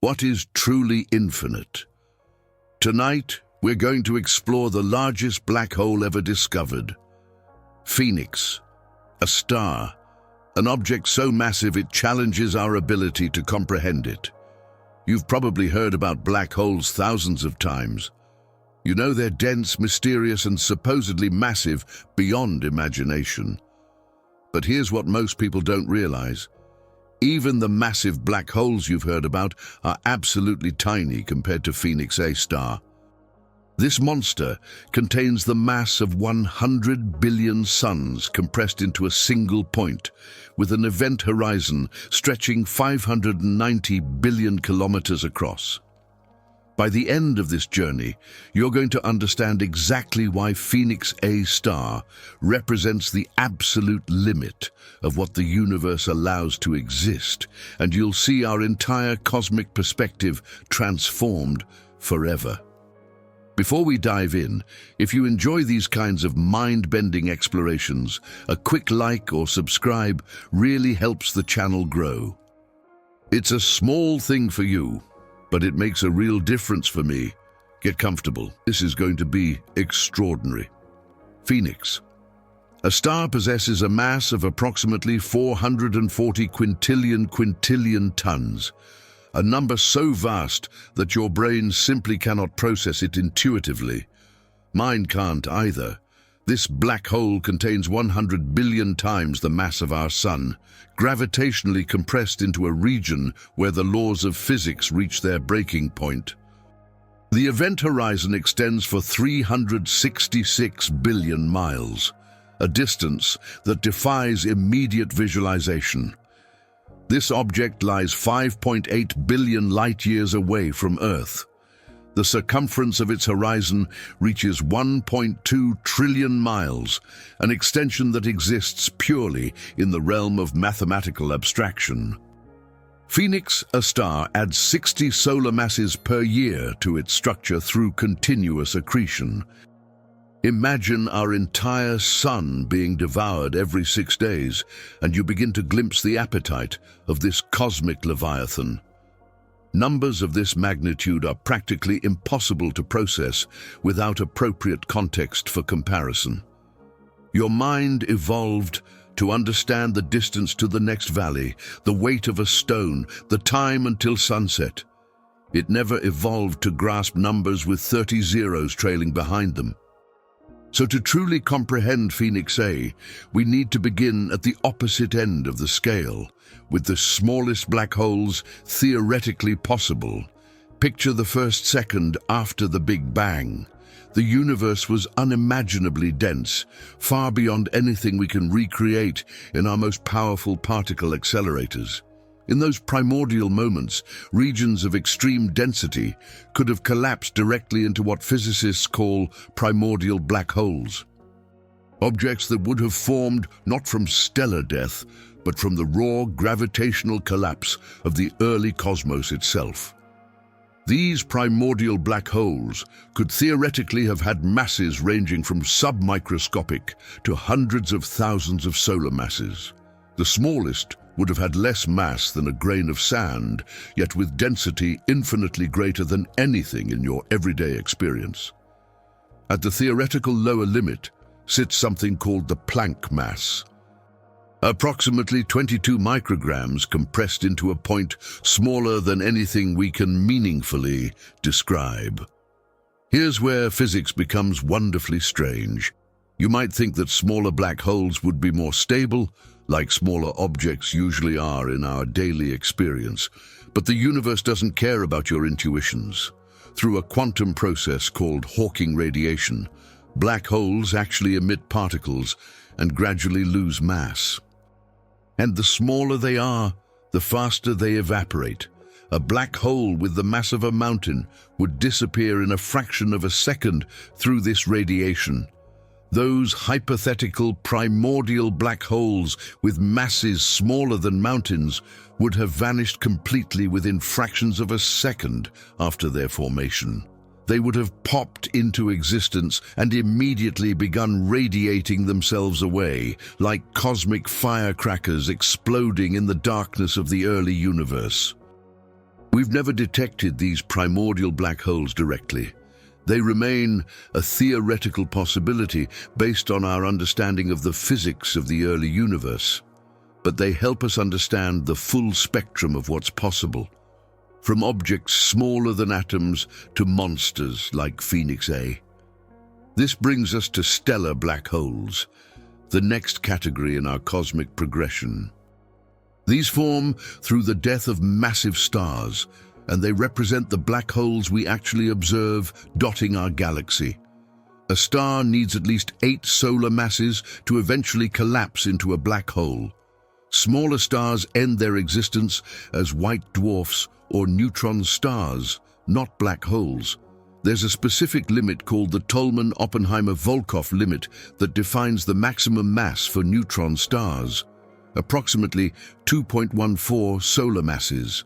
What is truly infinite? Tonight, we're going to explore the largest black hole ever discovered. Phoenix, a star, an object so massive it challenges our ability to comprehend it. You've probably heard about black holes thousands of times. You know they're dense, mysterious, and supposedly massive beyond imagination. But here's what most people don't realize. Even the massive black holes you've heard about are absolutely tiny compared to Phoenix A star. This monster contains the mass of 100 billion suns compressed into a single point, with an event horizon stretching 590 billion kilometers across. By the end of this journey, you're going to understand exactly why Phoenix A star represents the absolute limit of what the universe allows to exist, and you'll see our entire cosmic perspective transformed forever. Before we dive in, if you enjoy these kinds of mind-bending explorations, a quick like or subscribe really helps the channel grow. It's a small thing for you, but it makes a real difference for me. Get comfortable. This is going to be extraordinary. Phoenix. A star possesses a mass of approximately 440 quintillion tons, a number so vast that your brain simply cannot process it intuitively. Mine can't either. This black hole contains 100 billion times the mass of our Sun, gravitationally compressed into a region where the laws of physics reach their breaking point. The event horizon extends for 366 billion miles, a distance that defies immediate visualization. This object lies 5.8 billion light-years away from Earth. The circumference of its horizon reaches 1.2 trillion miles, an extension that exists purely in the realm of mathematical abstraction. Phoenix, a star, adds 60 solar masses per year to its structure through continuous accretion. Imagine our entire Sun being devoured every 6 days, and you begin to glimpse the appetite of this cosmic leviathan. Numbers of this magnitude are practically impossible to process without appropriate context for comparison. Your mind evolved to understand the distance to the next valley, the weight of a stone, the time until sunset. It never evolved to grasp numbers with 30 zeros trailing behind them. So to truly comprehend Phoenix A, we need to begin at the opposite end of the scale, with the smallest black holes theoretically possible. Picture the first second after the Big Bang. The universe was unimaginably dense, far beyond anything we can recreate in our most powerful particle accelerators. In those primordial moments, regions of extreme density could have collapsed directly into what physicists call primordial black holes. Objects that would have formed not from stellar death, but from the raw gravitational collapse of the early cosmos itself. These primordial black holes could theoretically have had masses ranging from submicroscopic to hundreds of thousands of solar masses. The smallest would have had less mass than a grain of sand, yet with density infinitely greater than anything in your everyday experience. At the theoretical lower limit sits something called the Planck mass. Approximately 22 micrograms compressed into a point smaller than anything we can meaningfully describe. Here's where physics becomes wonderfully strange. You might think that smaller black holes would be more stable, like smaller objects usually are in our daily experience. But the universe doesn't care about your intuitions. Through a quantum process called Hawking radiation, black holes actually emit particles and gradually lose mass. And the smaller they are, the faster they evaporate. A black hole with the mass of a mountain would disappear in a fraction of a second through this radiation. Those hypothetical primordial black holes with masses smaller than mountains would have vanished completely within fractions of a second after their formation. They would have popped into existence and immediately begun radiating themselves away, like cosmic firecrackers exploding in the darkness of the early universe. We've never detected these primordial black holes directly. They remain a theoretical possibility based on our understanding of the physics of the early universe. But they help us understand the full spectrum of what's possible, from objects smaller than atoms to monsters like Phoenix A. This brings us to stellar black holes, the next category in our cosmic progression. These form through the death of massive stars, and they represent the black holes we actually observe dotting our galaxy. A star needs at least 8 solar masses to eventually collapse into a black hole. Smaller stars end their existence as white dwarfs or neutron stars, not black holes. There's a specific limit called the Tolman-Oppenheimer-Volkoff limit that defines the maximum mass for neutron stars, approximately 2.14 solar masses.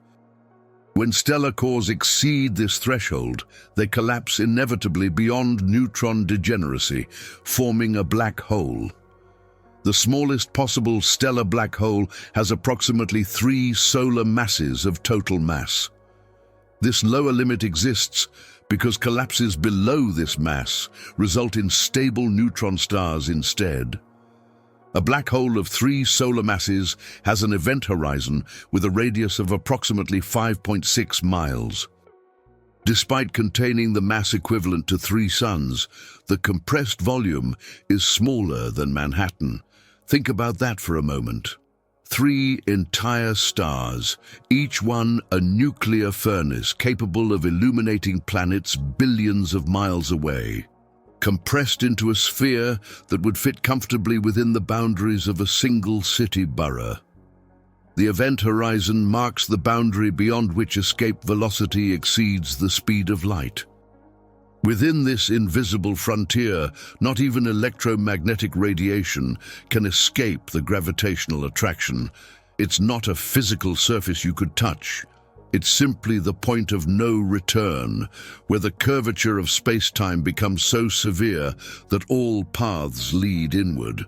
When stellar cores exceed this threshold, they collapse inevitably beyond neutron degeneracy, forming a black hole. The smallest possible stellar black hole has approximately 3 solar masses of total mass. This lower limit exists because collapses below this mass result in stable neutron stars instead. A black hole of 3 solar masses has an event horizon with a radius of approximately 5.6 miles. Despite containing the mass equivalent to 3 suns, the compressed volume is smaller than Manhattan. Think about that for a moment. 3 entire stars, each one a nuclear furnace capable of illuminating planets billions of miles away, compressed into a sphere that would fit comfortably within the boundaries of a single city borough. The event horizon marks the boundary beyond which escape velocity exceeds the speed of light. Within this invisible frontier, not even electromagnetic radiation can escape the gravitational attraction. It's not a physical surface you could touch. It's simply the point of no return, where the curvature of space-time becomes so severe that all paths lead inward.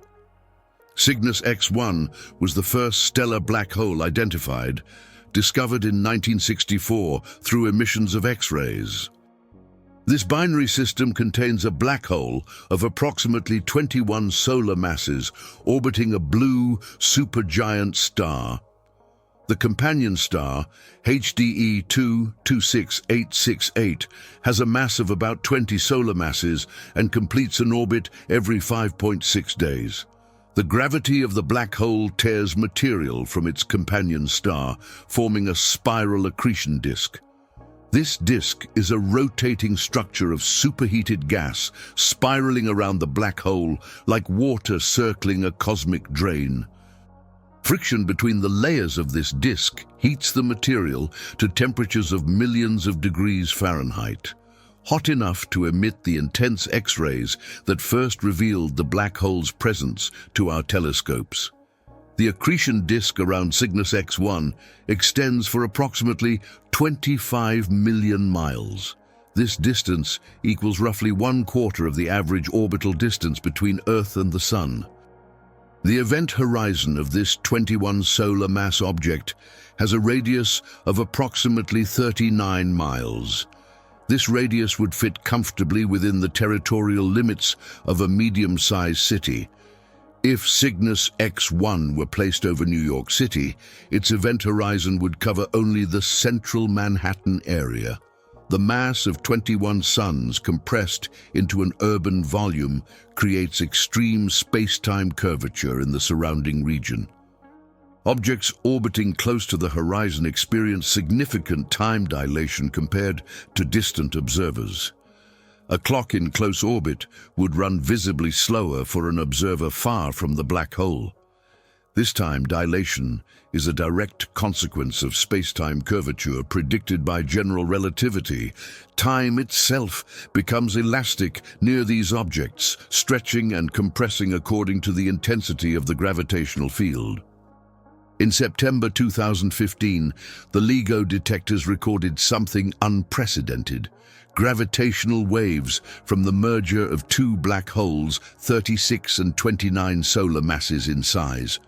Cygnus X1 was the first stellar black hole identified, discovered in 1964 through emissions of X-rays. This binary system contains a black hole of approximately 21 solar masses orbiting a blue supergiant star. The companion star, HDE 226868, has a mass of about 20 solar masses and completes an orbit every 5.6 days. The gravity of the black hole tears material from its companion star, forming a spiral accretion disk. This disk is a rotating structure of superheated gas spiraling around the black hole like water circling a cosmic drain. Friction between the layers of this disk heats the material to temperatures of millions of degrees Fahrenheit, hot enough to emit the intense X-rays that first revealed the black hole's presence to our telescopes. The accretion disk around Cygnus X1 extends for approximately 25 million miles. This distance equals roughly 1/4 of the average orbital distance between Earth and the Sun. The event horizon of this 21 solar mass object has a radius of approximately 39 miles. This radius would fit comfortably within the territorial limits of a medium-sized city. If Cygnus X1 were placed over New York City, its event horizon would cover only the central Manhattan area. The mass of 21 suns compressed into an urban volume creates extreme space-time curvature in the surrounding region. Objects orbiting close to the horizon experience significant time dilation compared to distant observers. A clock in close orbit would run visibly slower for an observer far from the black hole. This time dilation is a direct consequence of space-time curvature predicted by general relativity. Time itself becomes elastic near these objects, stretching and compressing according to the intensity of the gravitational field. In September 2015, the LIGO detectors recorded something unprecedented. Gravitational waves from the merger of 2 black holes, 36 and 29 solar masses in size.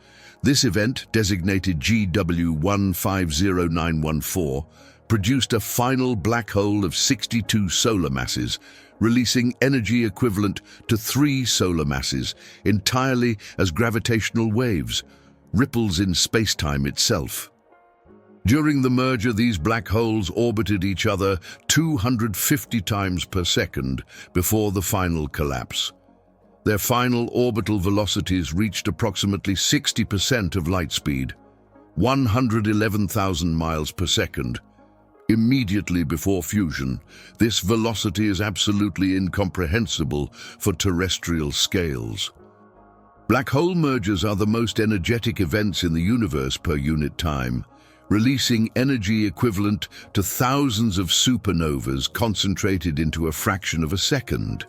This event, designated GW150914, produced a final black hole of 62 solar masses, releasing energy equivalent to 3 solar masses, entirely as gravitational waves, ripples in spacetime itself. During the merger, these black holes orbited each other 250 times per second before the final collapse. Their final orbital velocities reached approximately 60% of light speed, 111,000 miles per second. Immediately before fusion, this velocity is absolutely incomprehensible for terrestrial scales. Black hole mergers are the most energetic events in the universe per unit time, releasing energy equivalent to thousands of supernovas concentrated into a fraction of a second.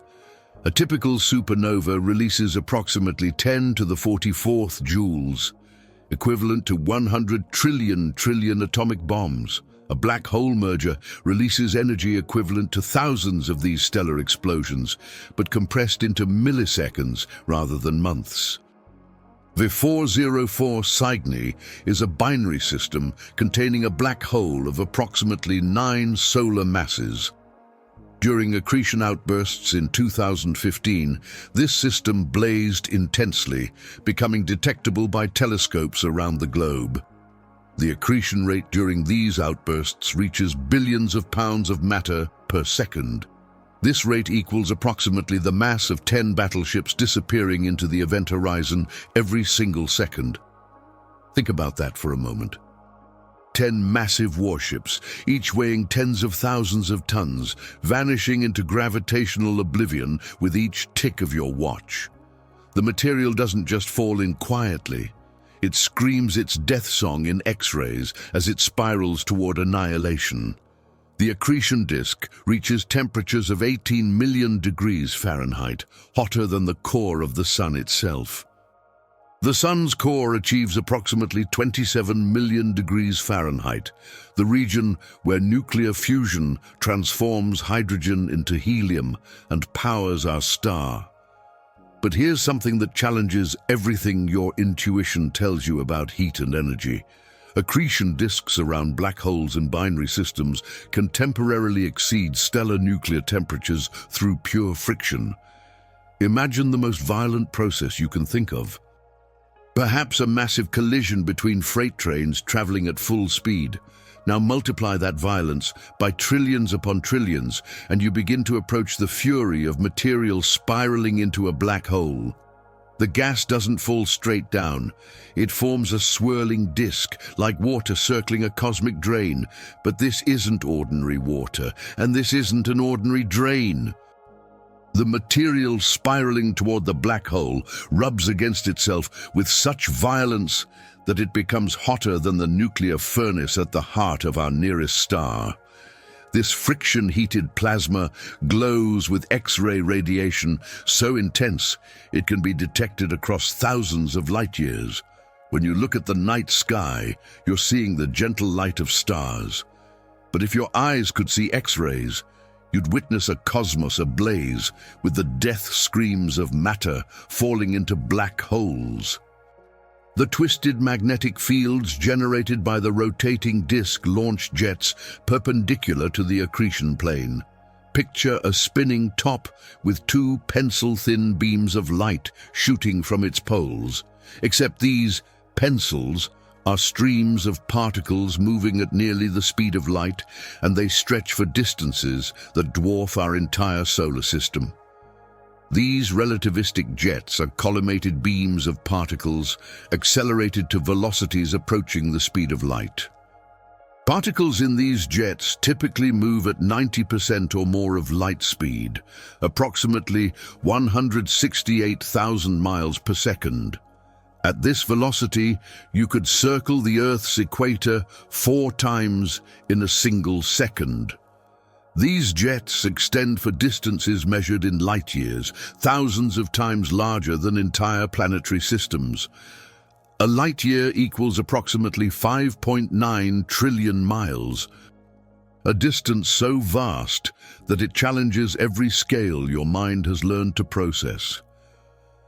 A typical supernova releases approximately 10 to the 44th joules, equivalent to 100 trillion atomic bombs. A black hole merger releases energy equivalent to thousands of these stellar explosions, but compressed into milliseconds rather than months. The 404 Cygni is a binary system containing a black hole of approximately 9 solar masses. During accretion outbursts in 2015, this system blazed intensely, becoming detectable by telescopes around the globe. The accretion rate during these outbursts reaches billions of pounds of matter per second. This rate equals approximately the mass of 10 battleships disappearing into the event horizon every single second. Think about that for a moment. 10 massive warships, each weighing tens of thousands of tons, vanishing into gravitational oblivion with each tick of your watch. The material doesn't just fall in quietly. It screams its death song in X-rays as it spirals toward annihilation. The accretion disk reaches temperatures of 18 million degrees Fahrenheit, hotter than the core of the Sun itself. The Sun's core achieves approximately 27 million degrees Fahrenheit, the region where nuclear fusion transforms hydrogen into helium and powers our star. But here's something that challenges everything your intuition tells you about heat and energy. Accretion disks around black holes in binary systems can temporarily exceed stellar nuclear temperatures through pure friction. Imagine the most violent process you can think of. Perhaps a massive collision between freight trains traveling at full speed. Now multiply that violence by trillions upon trillions, and you begin to approach the fury of material spiraling into a black hole. The gas doesn't fall straight down. It forms a swirling disk, like water circling a cosmic drain. But this isn't ordinary water, and this isn't an ordinary drain. The material spiraling toward the black hole rubs against itself with such violence that it becomes hotter than the nuclear furnace at the heart of our nearest star. This friction-heated plasma glows with X-ray radiation so intense it can be detected across thousands of light years. When you look at the night sky, you're seeing the gentle light of stars. But if your eyes could see X-rays, you'd witness a cosmos ablaze with the death screams of matter falling into black holes. The twisted magnetic fields generated by the rotating disk launch jets perpendicular to the accretion plane. Picture a spinning top with 2 pencil-thin beams of light shooting from its poles. Except these pencils are streams of particles moving at nearly the speed of light, and they stretch for distances that dwarf our entire solar system. These relativistic jets are collimated beams of particles accelerated to velocities approaching the speed of light. Particles in these jets typically move at 90% or more of light speed, approximately 168,000 miles per second. At this velocity, you could circle the Earth's equator 4 times in a single second. These jets extend for distances measured in light years, thousands of times larger than entire planetary systems. A light year equals approximately 5.9 trillion miles, a distance so vast that it challenges every scale your mind has learned to process.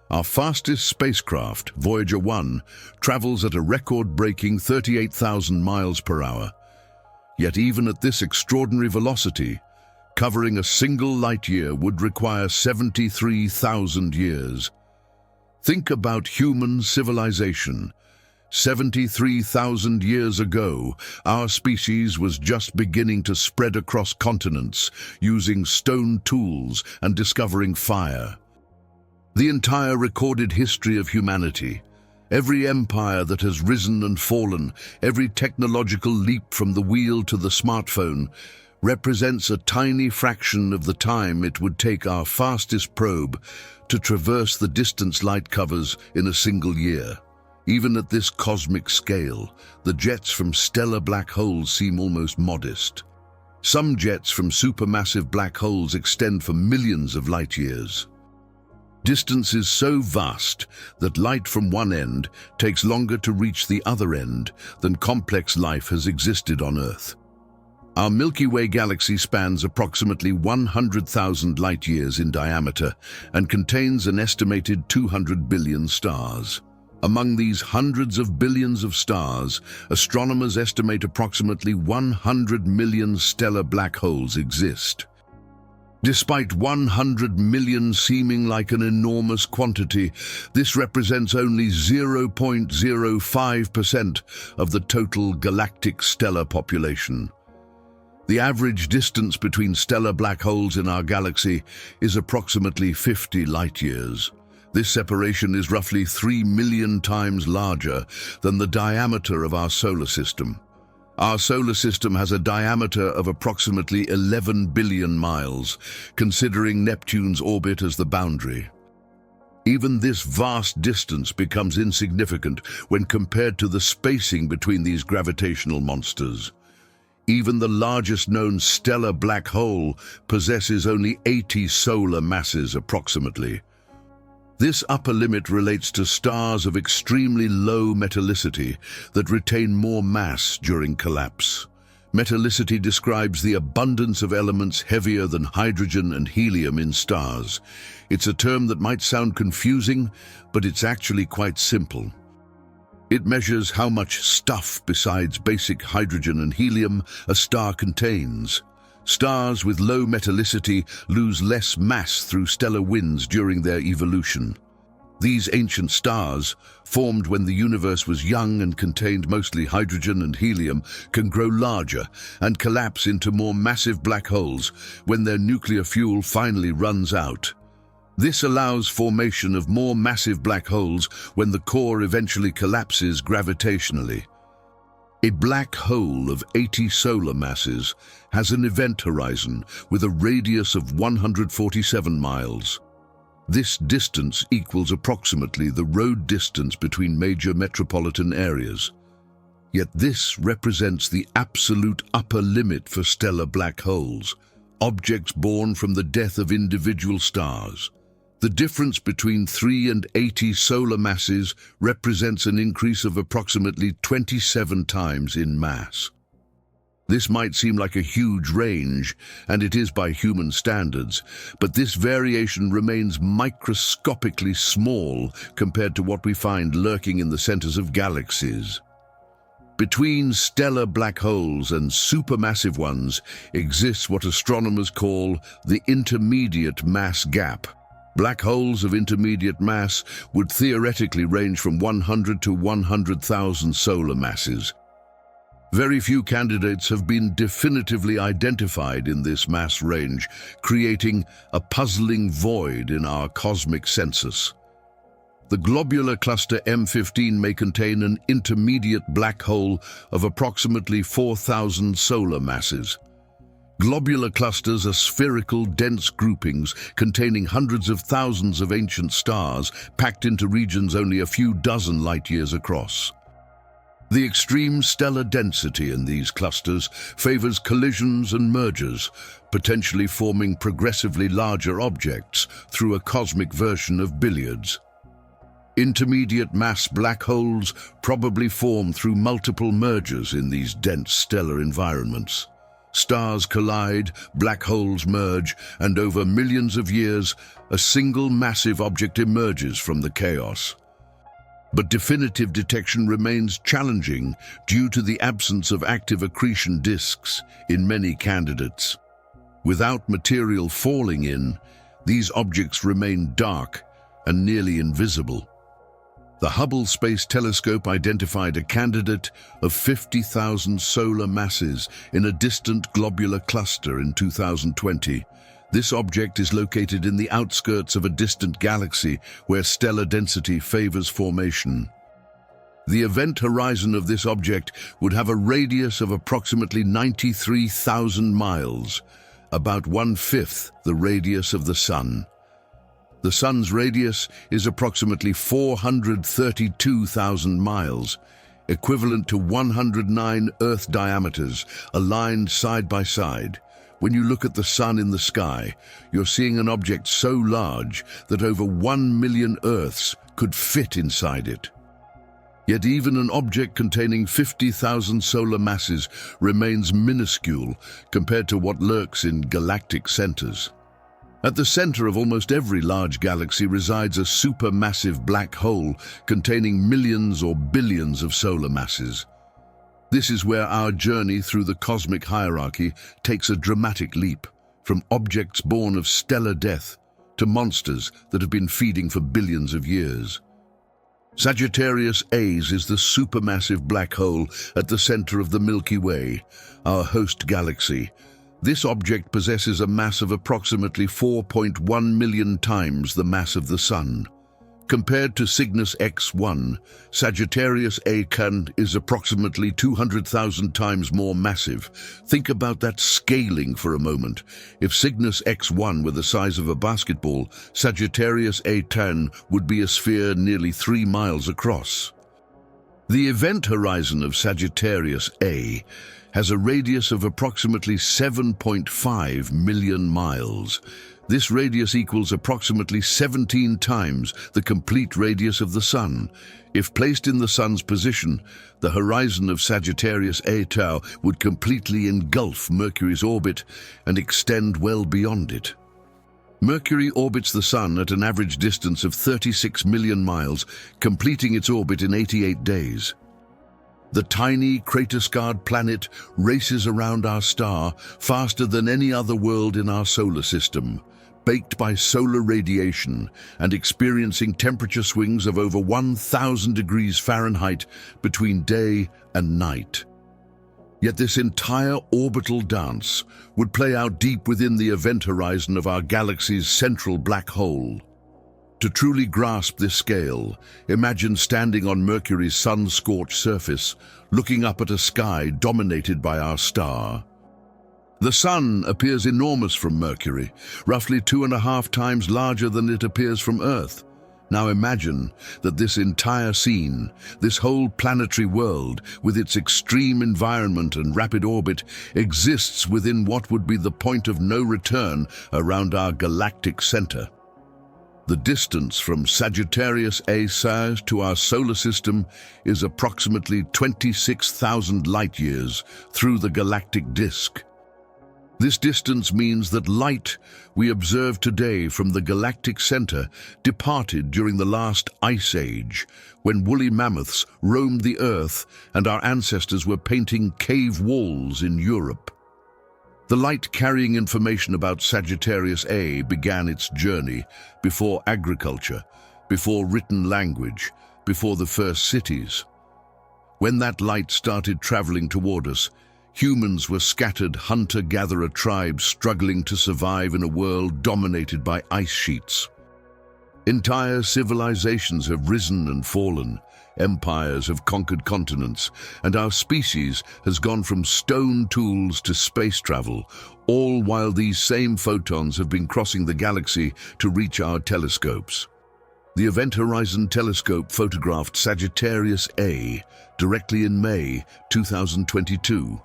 Our fastest spacecraft, Voyager 1, travels at a record-breaking 38,000 miles per hour. Yet even at this extraordinary velocity, covering a single light year would require 73,000 years. Think about human civilization. 73,000 years ago, our species was just beginning to spread across continents, using stone tools and discovering fire. The entire recorded history of humanity, every empire that has risen and fallen, every technological leap from the wheel to the smartphone, represents a tiny fraction of the time it would take our fastest probe to traverse the distance light covers in a single year. Even at this cosmic scale, the jets from stellar black holes seem almost modest. Some jets from supermassive black holes extend for millions of light years. Distances so vast that light from one end takes longer to reach the other end than complex life has existed on Earth. Our Milky Way galaxy spans approximately 100,000 light-years in diameter and contains an estimated 200 billion stars. Among these hundreds of billions of stars, astronomers estimate approximately 100 million stellar black holes exist. Despite 100 million seeming like an enormous quantity, this represents only 0.05% of the total galactic stellar population. The average distance between stellar black holes in our galaxy is approximately 50 light-years. This separation is roughly 3 million times larger than the diameter of our solar system. Our solar system has a diameter of approximately 11 billion miles, considering Neptune's orbit as the boundary. Even this vast distance becomes insignificant when compared to the spacing between these gravitational monsters. Even the largest known stellar black hole possesses only 80 solar masses approximately. This upper limit relates to stars of extremely low metallicity that retain more mass during collapse. Metallicity describes the abundance of elements heavier than hydrogen and helium in stars. It's a term that might sound confusing, but it's actually quite simple. It measures how much stuff besides basic hydrogen and helium a star contains. Stars with low metallicity lose less mass through stellar winds during their evolution. These ancient stars, formed when the universe was young and contained mostly hydrogen and helium, can grow larger and collapse into more massive black holes when their nuclear fuel finally runs out. This allows formation of more massive black holes when the core eventually collapses gravitationally. A black hole of 80 solar masses has an event horizon with a radius of 147 miles. This distance equals approximately the road distance between major metropolitan areas. Yet this represents the absolute upper limit for stellar black holes, objects born from the death of individual stars. The difference between 3 and 80 solar masses represents an increase of approximately 27 times in mass. This might seem like a huge range, and it is by human standards, but this variation remains microscopically small compared to what we find lurking in the centers of galaxies. Between stellar black holes and supermassive ones exists what astronomers call the intermediate mass gap. Black holes of intermediate mass would theoretically range from 100 to 100,000 solar masses. Very few candidates have been definitively identified in this mass range, creating a puzzling void in our cosmic census. The globular cluster M15 may contain an intermediate black hole of approximately 4,000 solar masses. Globular clusters are spherical, dense groupings containing hundreds of thousands of ancient stars packed into regions only a few dozen light-years across. The extreme stellar density in these clusters favors collisions and mergers, potentially forming progressively larger objects through a cosmic version of billiards. Intermediate mass black holes probably form through multiple mergers in these dense stellar environments. Stars collide, black holes merge, and over millions of years, a single massive object emerges from the chaos. But definitive detection remains challenging due to the absence of active accretion disks in many candidates. Without material falling in, these objects remain dark and nearly invisible. The Hubble Space Telescope identified a candidate of 50,000 solar masses in a distant globular cluster in 2020. This object is located in the outskirts of a distant galaxy where stellar density favors formation. The event horizon of this object would have a radius of approximately 93,000 miles, about 1/5 the radius of the Sun. The Sun's radius is approximately 432,000 miles, equivalent to 109 Earth diameters, aligned side by side. When you look at the Sun in the sky, you're seeing an object so large that over 1 million Earths could fit inside it. Yet even an object containing 50,000 solar masses remains minuscule compared to what lurks in galactic centers. At the center of almost every large galaxy resides a supermassive black hole containing millions or billions of solar masses. This is where our journey through the cosmic hierarchy takes a dramatic leap, from objects born of stellar death to monsters that have been feeding for billions of years. Sagittarius A is the supermassive black hole at the center of the Milky Way, our host galaxy. This object possesses a mass of approximately 4.1 million times the mass of the Sun. Compared to Cygnus X1, Sagittarius A is approximately 200,000 times more massive. Think about that scaling for a moment. If Cygnus X1 were the size of a basketball, Sagittarius A would be a sphere nearly 3 miles across. The event horizon of Sagittarius A has a radius of approximately 7.5 million miles. This radius equals approximately 17 times the complete radius of the Sun. If placed in the Sun's position, the horizon of Sagittarius A would completely engulf Mercury's orbit and extend well beyond it. Mercury orbits the Sun at an average distance of 36 million miles, completing its orbit in 88 days. The tiny, crater-scarred planet races around our star faster than any other world in our solar system, baked by solar radiation and experiencing temperature swings of over 1,000 degrees Fahrenheit between day and night. Yet this entire orbital dance would play out deep within the event horizon of our galaxy's central black hole. To truly grasp this scale, imagine standing on Mercury's sun-scorched surface, looking up at a sky dominated by our star. The Sun appears enormous from Mercury, roughly 2.5 times larger than it appears from Earth. Now imagine that this entire scene, this whole planetary world, with its extreme environment and rapid orbit, exists within what would be the point of no return around our galactic center. The distance from Sagittarius A to our solar system is approximately 26,000 light-years through the galactic disk. This distance means that light we observe today from the galactic center departed during the last ice age, when woolly mammoths roamed the Earth and our ancestors were painting cave walls in Europe. The light carrying information about Sagittarius A began its journey before agriculture, before written language, before the first cities. When that light started traveling toward us, humans were scattered hunter-gatherer tribes struggling to survive in a world dominated by ice sheets. Entire civilizations have risen and fallen, empires have conquered continents, and our species has gone from stone tools to space travel, all while these same photons have been crossing the galaxy to reach our telescopes. The Event Horizon Telescope photographed Sagittarius A directly in May 2022,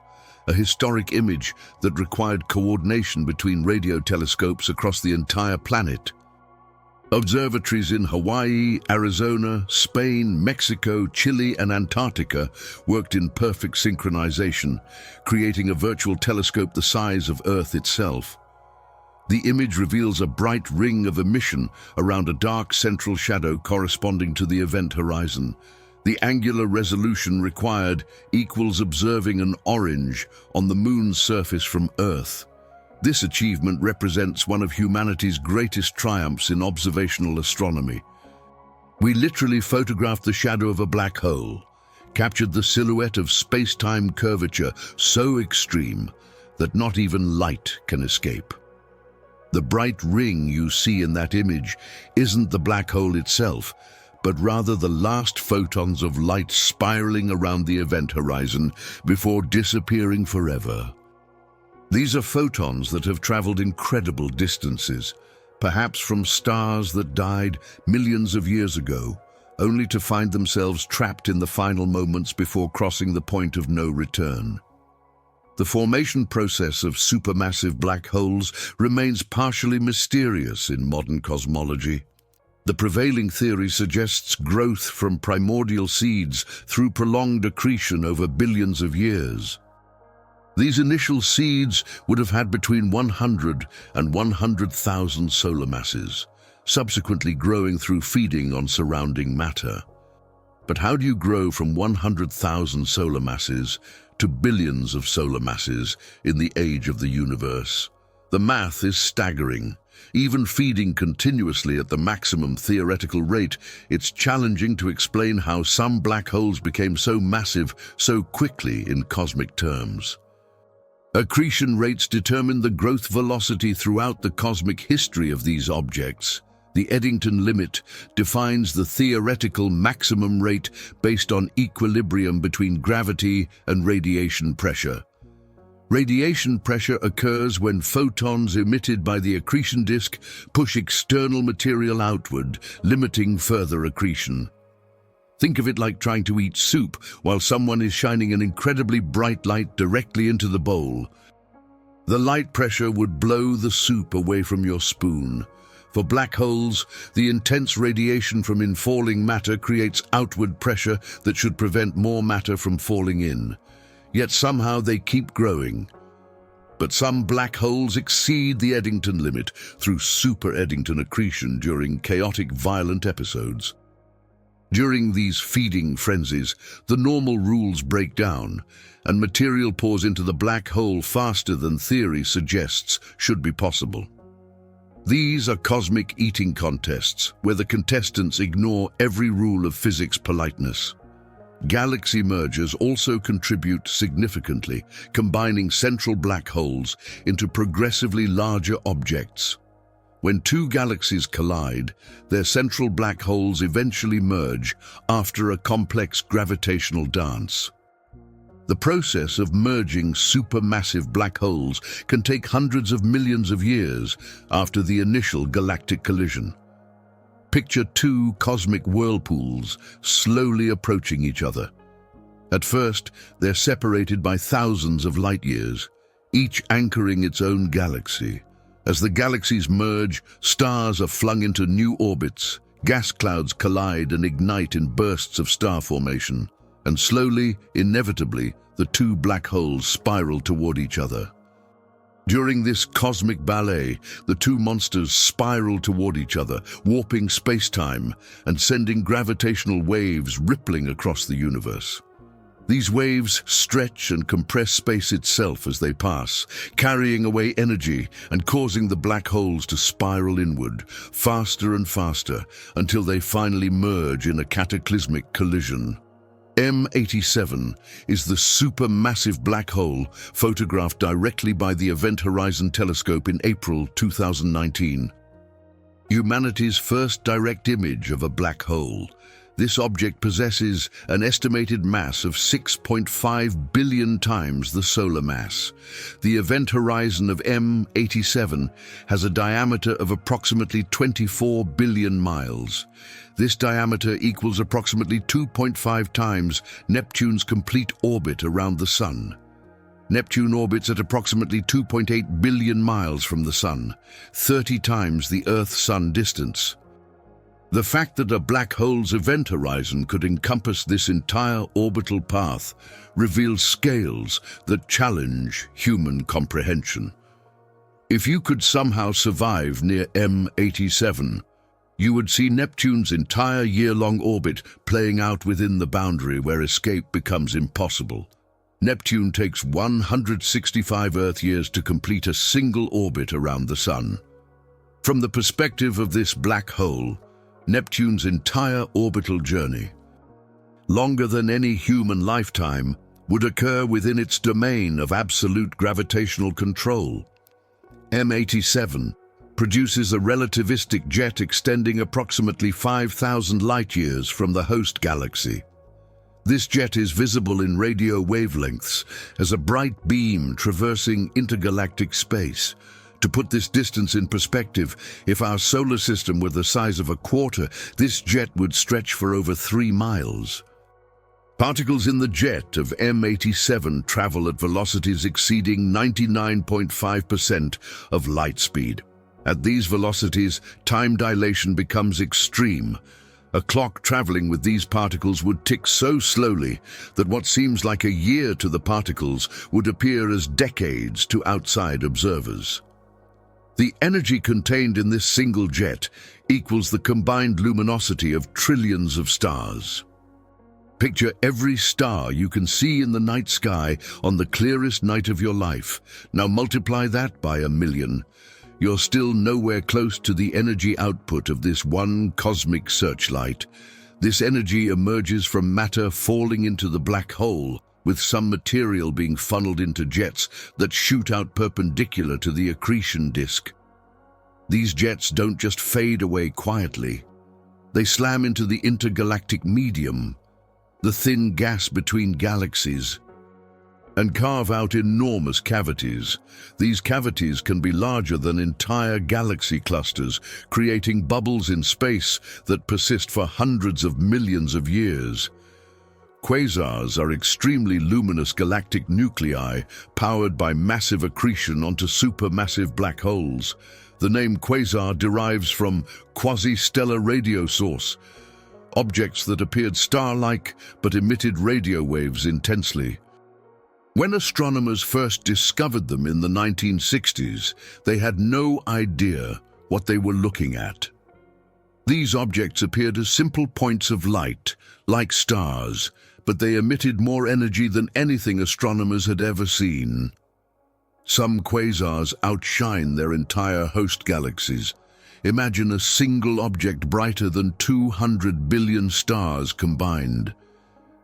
a historic image that required coordination between radio telescopes across the entire planet. Observatories in Hawaii, Arizona, Spain, Mexico, Chile, and Antarctica worked in perfect synchronization, creating a virtual telescope the size of Earth itself. The image reveals a bright ring of emission around a dark central shadow corresponding to the event horizon. The angular resolution required equals observing an orange on the moon's surface from Earth. This achievement represents one of humanity's greatest triumphs in observational astronomy. We literally photographed the shadow of a black hole, captured the silhouette of space-time curvature so extreme that not even light can escape. The bright ring you see in that image isn't the black hole itself, but rather the last photons of light spiraling around the event horizon before disappearing forever. These are photons that have traveled incredible distances, perhaps from stars that died millions of years ago, only to find themselves trapped in the final moments before crossing the point of no return. The formation process of supermassive black holes remains partially mysterious in modern cosmology. The prevailing theory suggests growth from primordial seeds through prolonged accretion over billions of years. These initial seeds would have had between 100 and 100,000 solar masses, subsequently growing through feeding on surrounding matter. But how do you grow from 100,000 solar masses to billions of solar masses in the age of the universe? The math is staggering. Even feeding continuously at the maximum theoretical rate, it's challenging to explain how some black holes became so massive so quickly in cosmic terms. Accretion rates determine the growth velocity throughout the cosmic history of these objects. The Eddington limit defines the theoretical maximum rate based on equilibrium between gravity and radiation pressure. Radiation pressure occurs when photons emitted by the accretion disk push external material outward, limiting further accretion. Think of it like trying to eat soup while someone is shining an incredibly bright light directly into the bowl. The light pressure would blow the soup away from your spoon. For black holes, the intense radiation from infalling matter creates outward pressure that should prevent more matter from falling in. Yet somehow they keep growing. But some black holes exceed the Eddington limit through super-Eddington accretion during chaotic, violent episodes. During these feeding frenzies, the normal rules break down, and material pours into the black hole faster than theory suggests should be possible. These are cosmic eating contests, where the contestants ignore every rule of physics politeness. Galaxy mergers also contribute significantly, combining central black holes into progressively larger objects. When two galaxies collide, their central black holes eventually merge after a complex gravitational dance. The process of merging supermassive black holes can take hundreds of millions of years after the initial galactic collision. Picture two cosmic whirlpools slowly approaching each other. At first, they're separated by thousands of light years, each anchoring its own galaxy. As the galaxies merge, stars are flung into new orbits, gas clouds collide and ignite in bursts of star formation, and slowly, inevitably, the two black holes spiral toward each other. During this cosmic ballet, the two monsters spiral toward each other, warping space-time and sending gravitational waves rippling across the universe. These waves stretch and compress space itself as they pass, carrying away energy and causing the black holes to spiral inward, faster and faster, until they finally merge in a cataclysmic collision. M87 is the supermassive black hole photographed directly by the Event Horizon Telescope in April 2019. Humanity's first direct image of a black hole. This object possesses an estimated mass of 6.5 billion times the solar mass. The event horizon of M87 has a diameter of approximately 24 billion miles. This diameter equals approximately 2.5 times Neptune's complete orbit around the Sun. Neptune orbits at approximately 2.8 billion miles from the Sun, 30 times the Earth-Sun distance. The fact that a black hole's event horizon could encompass this entire orbital path reveals scales that challenge human comprehension. If you could somehow survive near M87, you would see Neptune's entire year-long orbit playing out within the boundary where escape becomes impossible. Neptune takes 165 Earth years to complete a single orbit around the Sun. From the perspective of this black hole, Neptune's entire orbital journey, longer than any human lifetime, would occur within its domain of absolute gravitational control. M87 produces a relativistic jet extending approximately 5,000 light-years from the host galaxy. This jet is visible in radio wavelengths as a bright beam traversing intergalactic space. To put this distance in perspective, if our solar system were the size of a quarter, this jet would stretch for over 3 miles. Particles in the jet of M87 travel at velocities exceeding 99.5% of light speed. At these velocities, time dilation becomes extreme. A clock traveling with these particles would tick so slowly that what seems like a year to the particles would appear as decades to outside observers. The energy contained in this single jet equals the combined luminosity of trillions of stars. Picture every star you can see in the night sky on the clearest night of your life. Now multiply that by 1,000,000. You're still nowhere close to the energy output of this one cosmic searchlight. This energy emerges from matter falling into the black hole, with some material being funneled into jets that shoot out perpendicular to the accretion disk. These jets don't just fade away quietly. They slam into the intergalactic medium, the thin gas between galaxies, and carve out enormous cavities. These cavities can be larger than entire galaxy clusters, creating bubbles in space that persist for hundreds of millions of years. Quasars are extremely luminous galactic nuclei powered by massive accretion onto supermassive black holes. The name quasar derives from quasi-stellar radio source, objects that appeared star-like but emitted radio waves intensely. When astronomers first discovered them in the 1960s, they had no idea what they were looking at. These objects appeared as simple points of light, like stars, but they emitted more energy than anything astronomers had ever seen. Some quasars outshine their entire host galaxies. Imagine a single object brighter than 200 billion stars combined.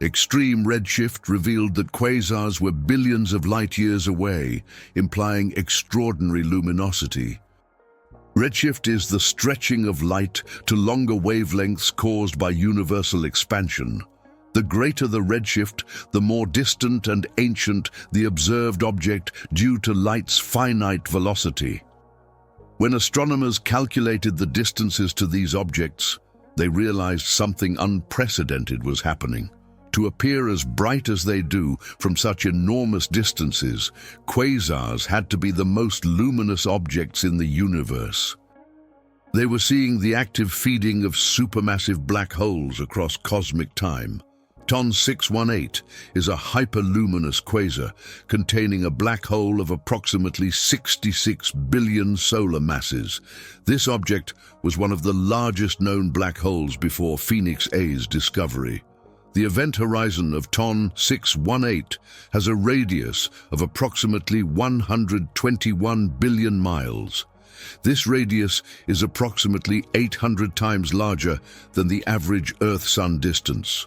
Extreme redshift revealed that quasars were billions of light-years away, implying extraordinary luminosity. Redshift is the stretching of light to longer wavelengths caused by universal expansion. The greater the redshift, the more distant and ancient the observed object due to light's finite velocity. When astronomers calculated the distances to these objects, they realized something unprecedented was happening. To appear as bright as they do from such enormous distances, quasars had to be the most luminous objects in the universe. They were seeing the active feeding of supermassive black holes across cosmic time. TON 618 is a hyperluminous quasar containing a black hole of approximately 66 billion solar masses. This object was one of the largest known black holes before Phoenix A's discovery. The event horizon of TON 618 has a radius of approximately 121 billion miles. This radius is approximately 800 times larger than the average Earth-Sun distance.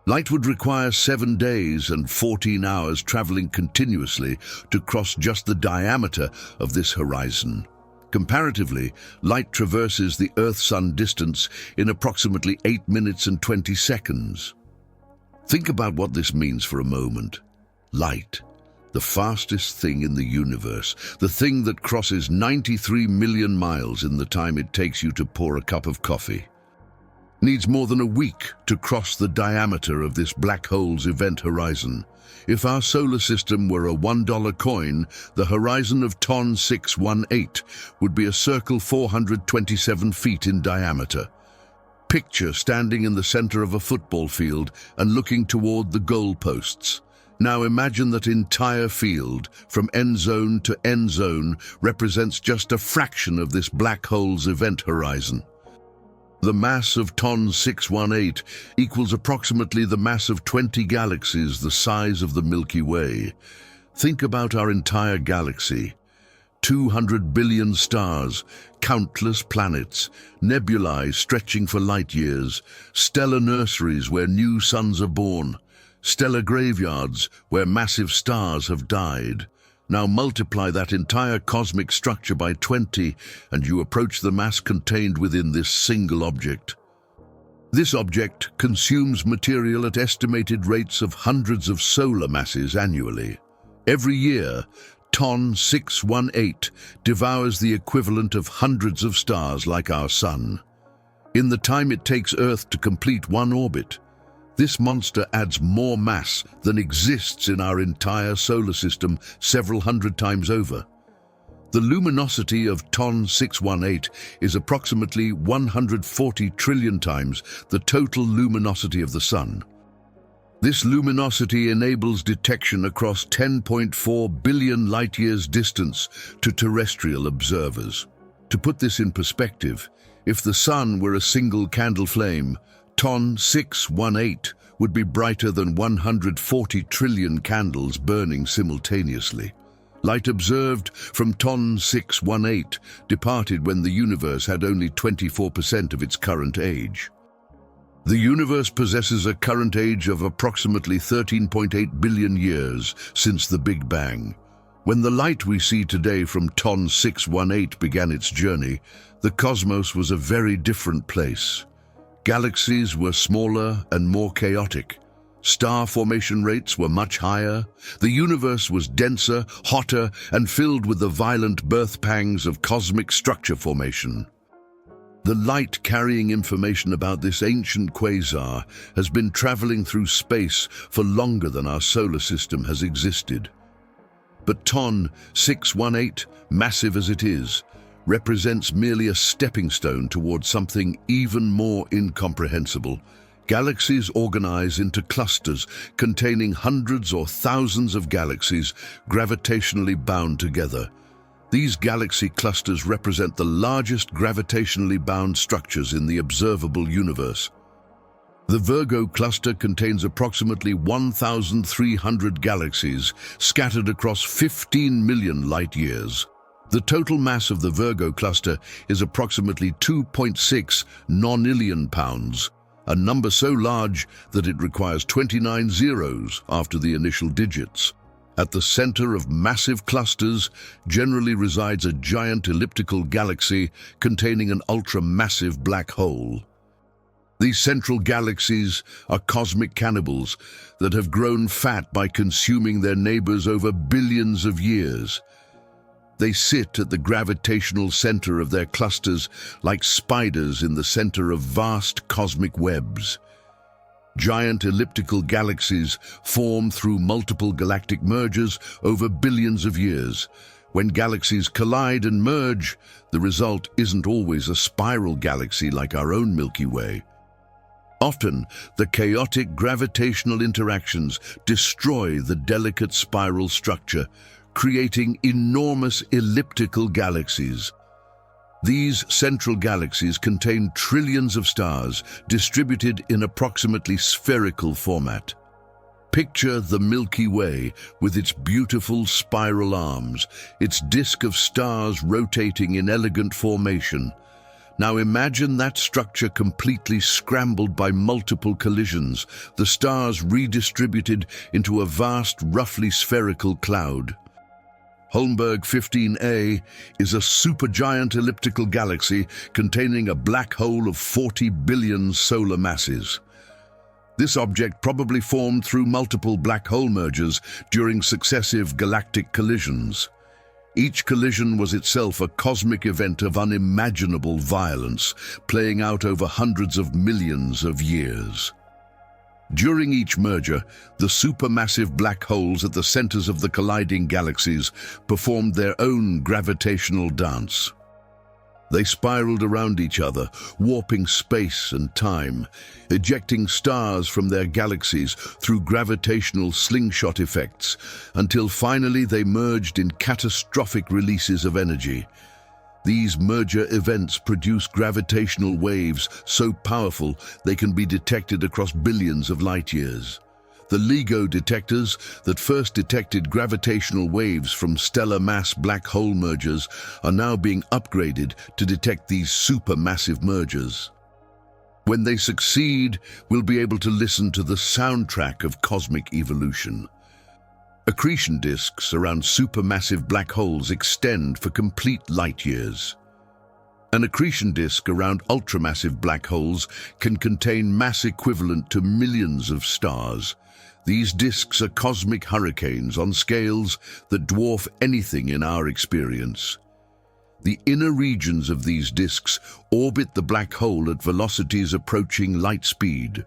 Light would require 7 days and 14 hours traveling continuously to cross just the diameter of this horizon. Comparatively, light traverses the Earth-Sun distance in approximately 8 minutes and 20 seconds. Think about what this means for a moment. Light, the fastest thing in the universe, the thing that crosses 93 million miles in the time it takes you to pour a cup of coffee, needs more than a week to cross the diameter of this black hole's event horizon. If our solar system were a $1 coin, the horizon of TON 618 would be a circle 427 feet in diameter. Picture standing in the center of a football field and looking toward the goalposts. Now imagine that entire field, from end zone to end zone, represents just a fraction of this black hole's event horizon. The mass of TON 618 equals approximately the mass of 20 galaxies the size of the Milky Way. Think about our entire galaxy. 200 billion stars, countless planets, nebulae stretching for light years, stellar nurseries where new suns are born, stellar graveyards where massive stars have died. Now multiply that entire cosmic structure by 20 and you approach the mass contained within this single object. This object consumes material at estimated rates of hundreds of solar masses annually. Every year, TON 618 devours the equivalent of hundreds of stars like our Sun. In the time it takes Earth to complete one orbit, this monster adds more mass than exists in our entire solar system several hundred times over. The luminosity of TON 618 is approximately 140 trillion times the total luminosity of the Sun. This luminosity enables detection across 10.4 billion light-years distance to terrestrial observers. To put this in perspective, if the Sun were a single candle flame, TON 618 would be brighter than 140 trillion candles burning simultaneously. Light observed from TON 618 departed when the universe had only 24% of its current age. The universe possesses a current age of approximately 13.8 billion years since the Big Bang. When the light we see today from TON 618 began its journey, the cosmos was a very different place. Galaxies were smaller and more chaotic. Star formation rates were much higher. The universe was denser, hotter, and filled with the violent birth pangs of cosmic structure formation. The light carrying information about this ancient quasar has been traveling through space for longer than our solar system has existed. But TON 618, massive as it is, represents merely a stepping stone towards something even more incomprehensible. Galaxies organize into clusters containing hundreds or thousands of galaxies gravitationally bound together. These galaxy clusters represent the largest gravitationally bound structures in the observable universe. The Virgo cluster contains approximately 1,300 galaxies scattered across 15 million light-years. The total mass of the Virgo cluster is approximately 2.6 nonillion pounds, a number so large that it requires 29 zeros after the initial digits. At the center of massive clusters generally resides a giant elliptical galaxy containing an ultra-massive black hole. These central galaxies are cosmic cannibals that have grown fat by consuming their neighbors over billions of years. They sit at the gravitational center of their clusters like spiders in the center of vast cosmic webs. Giant elliptical galaxies form through multiple galactic mergers over billions of years. When galaxies collide and merge, the result isn't always a spiral galaxy like our own Milky Way. Often, the chaotic gravitational interactions destroy the delicate spiral structure, creating enormous elliptical galaxies. These central galaxies contain trillions of stars distributed in approximately spherical format. Picture the Milky Way with its beautiful spiral arms, its disk of stars rotating in elegant formation. Now imagine that structure completely scrambled by multiple collisions, the stars redistributed into a vast, roughly spherical cloud. Holmberg 15A is a supergiant elliptical galaxy containing a black hole of 40 billion solar masses. This object probably formed through multiple black hole mergers during successive galactic collisions. Each collision was itself a cosmic event of unimaginable violence, playing out over hundreds of millions of years. During each merger, the supermassive black holes at the centers of the colliding galaxies performed their own gravitational dance. They spiraled around each other, warping space and time, ejecting stars from their galaxies through gravitational slingshot effects, until finally they merged in catastrophic releases of energy. These merger events produce gravitational waves so powerful they can be detected across billions of light-years. The LIGO detectors that first detected gravitational waves from stellar mass black hole mergers are now being upgraded to detect these supermassive mergers. When they succeed, we'll be able to listen to the soundtrack of cosmic evolution. Accretion disks around supermassive black holes extend for complete light years. An accretion disk around ultramassive black holes can contain mass equivalent to millions of stars. These disks are cosmic hurricanes on scales that dwarf anything in our experience. The inner regions of these disks orbit the black hole at velocities approaching light speed.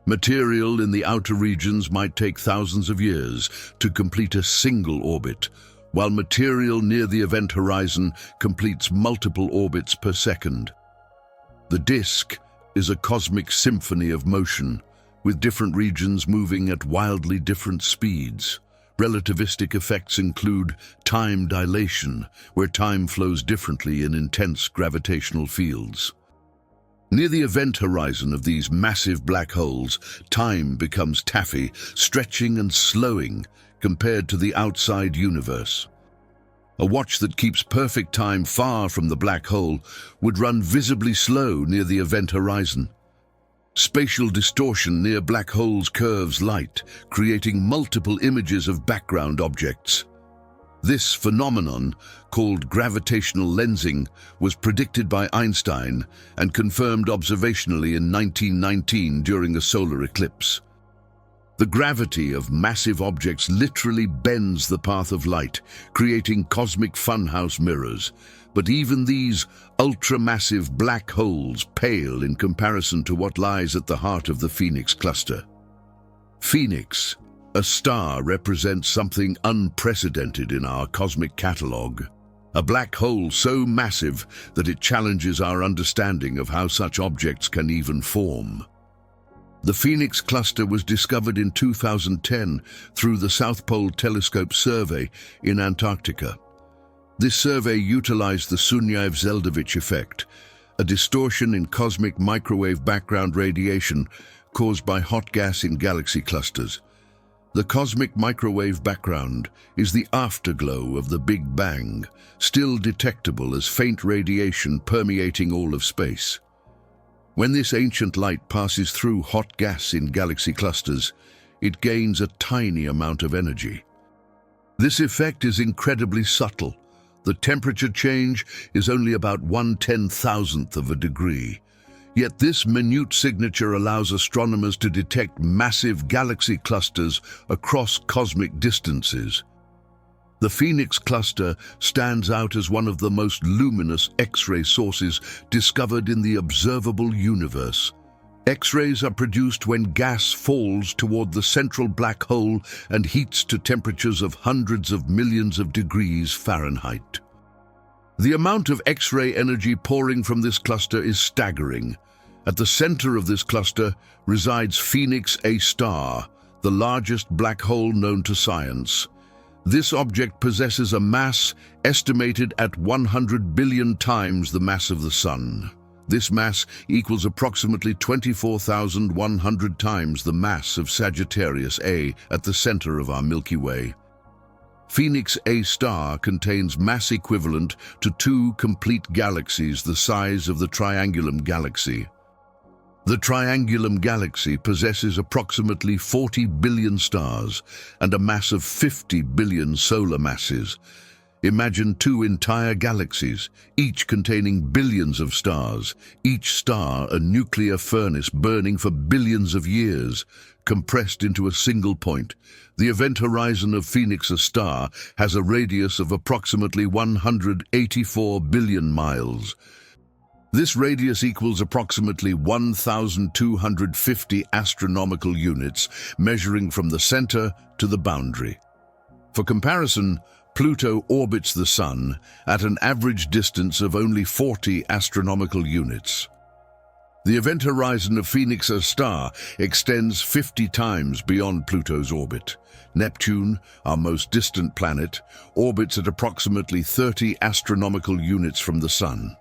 Material in the outer regions might take thousands of years to complete a single orbit, while material near the event horizon completes multiple orbits per second. The disk is a cosmic symphony of motion, with different regions moving at wildly different speeds. Relativistic effects include time dilation, where time flows differently in intense gravitational fields. Near the event horizon of these massive black holes, time becomes taffy, stretching and slowing compared to the outside universe. A watch that keeps perfect time far from the black hole would run visibly slow near the event horizon. Spatial distortion near black holes curves light, creating multiple images of background objects. This phenomenon, called gravitational lensing, was predicted by Einstein and confirmed observationally in 1919 during a solar eclipse. The gravity of massive objects literally bends the path of light, creating cosmic funhouse mirrors. But even these ultramassive black holes pale in comparison to what lies at the heart of the Phoenix cluster. Phoenix, a star, represents something unprecedented in our cosmic catalogue. A black hole so massive that it challenges our understanding of how such objects can even form. The Phoenix cluster was discovered in 2010 through the South Pole Telescope survey in Antarctica. This survey utilized the Sunyaev-Zeldovich effect, a distortion in cosmic microwave background radiation caused by hot gas in galaxy clusters. The cosmic microwave background is the afterglow of the Big Bang, still detectable as faint radiation permeating all of space. When this ancient light passes through hot gas in galaxy clusters, it gains a tiny amount of energy. This effect is incredibly subtle. The temperature change is only about 1/10,000th of a degree. Yet this minute signature allows astronomers to detect massive galaxy clusters across cosmic distances. The Phoenix cluster stands out as one of the most luminous X-ray sources discovered in the observable universe. X-rays are produced when gas falls toward the central black hole and heats to temperatures of hundreds of millions of degrees Fahrenheit. The amount of X-ray energy pouring from this cluster is staggering. At the center of this cluster resides Phoenix A star, the largest black hole known to science. This object possesses a mass estimated at 100 billion times the mass of the Sun. This mass equals approximately 24,100 times the mass of Sagittarius A at the center of our Milky Way. Phoenix A star contains mass equivalent to 2 complete galaxies the size of the Triangulum galaxy. The Triangulum galaxy possesses approximately 40 billion stars and a mass of 50 billion solar masses. Imagine 2 entire galaxies, each containing billions of stars, each star a nuclear furnace burning for billions of years, compressed into a single point. The event horizon of Phoenix A star has a radius of approximately 184 billion miles. This radius equals approximately 1,250 astronomical units, measuring from the center to the boundary. For comparison, Pluto orbits the Sun at an average distance of only 40 astronomical units. The event horizon of Phoenix A star extends 50 times beyond Pluto's orbit. Neptune, our most distant planet, orbits at approximately 30 astronomical units from the Sun.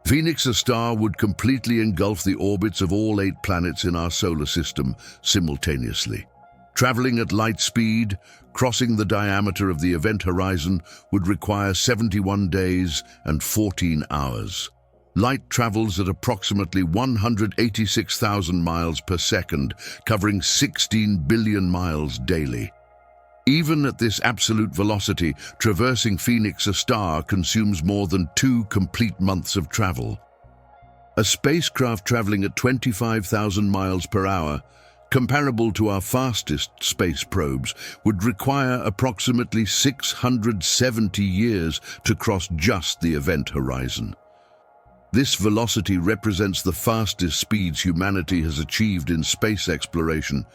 Phoenix A star would completely engulf the orbits of all 8 planets in our solar system simultaneously. Traveling at light speed, crossing the diameter of the event horizon would require 71 days and 14 hours. Light travels at approximately 186,000 miles per second, covering 16 billion miles daily. Even at this absolute velocity, traversing Phoenix A star consumes more than 2 complete months of travel. A spacecraft traveling at 25,000 miles per hour, comparable to our fastest space probes, would require approximately 670 years to cross just the event horizon. This velocity represents the fastest speeds humanity has achieved in space exploration,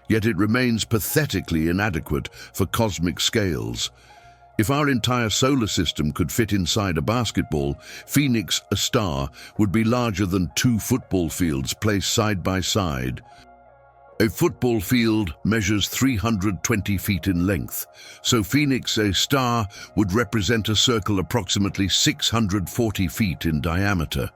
yet it remains pathetically inadequate for cosmic scales. If our entire solar system could fit inside a basketball, Phoenix A star would be larger than 2 football fields placed side by side. A football field measures 320 feet in length, so Phoenix A star would represent a circle approximately 640 feet in diameter.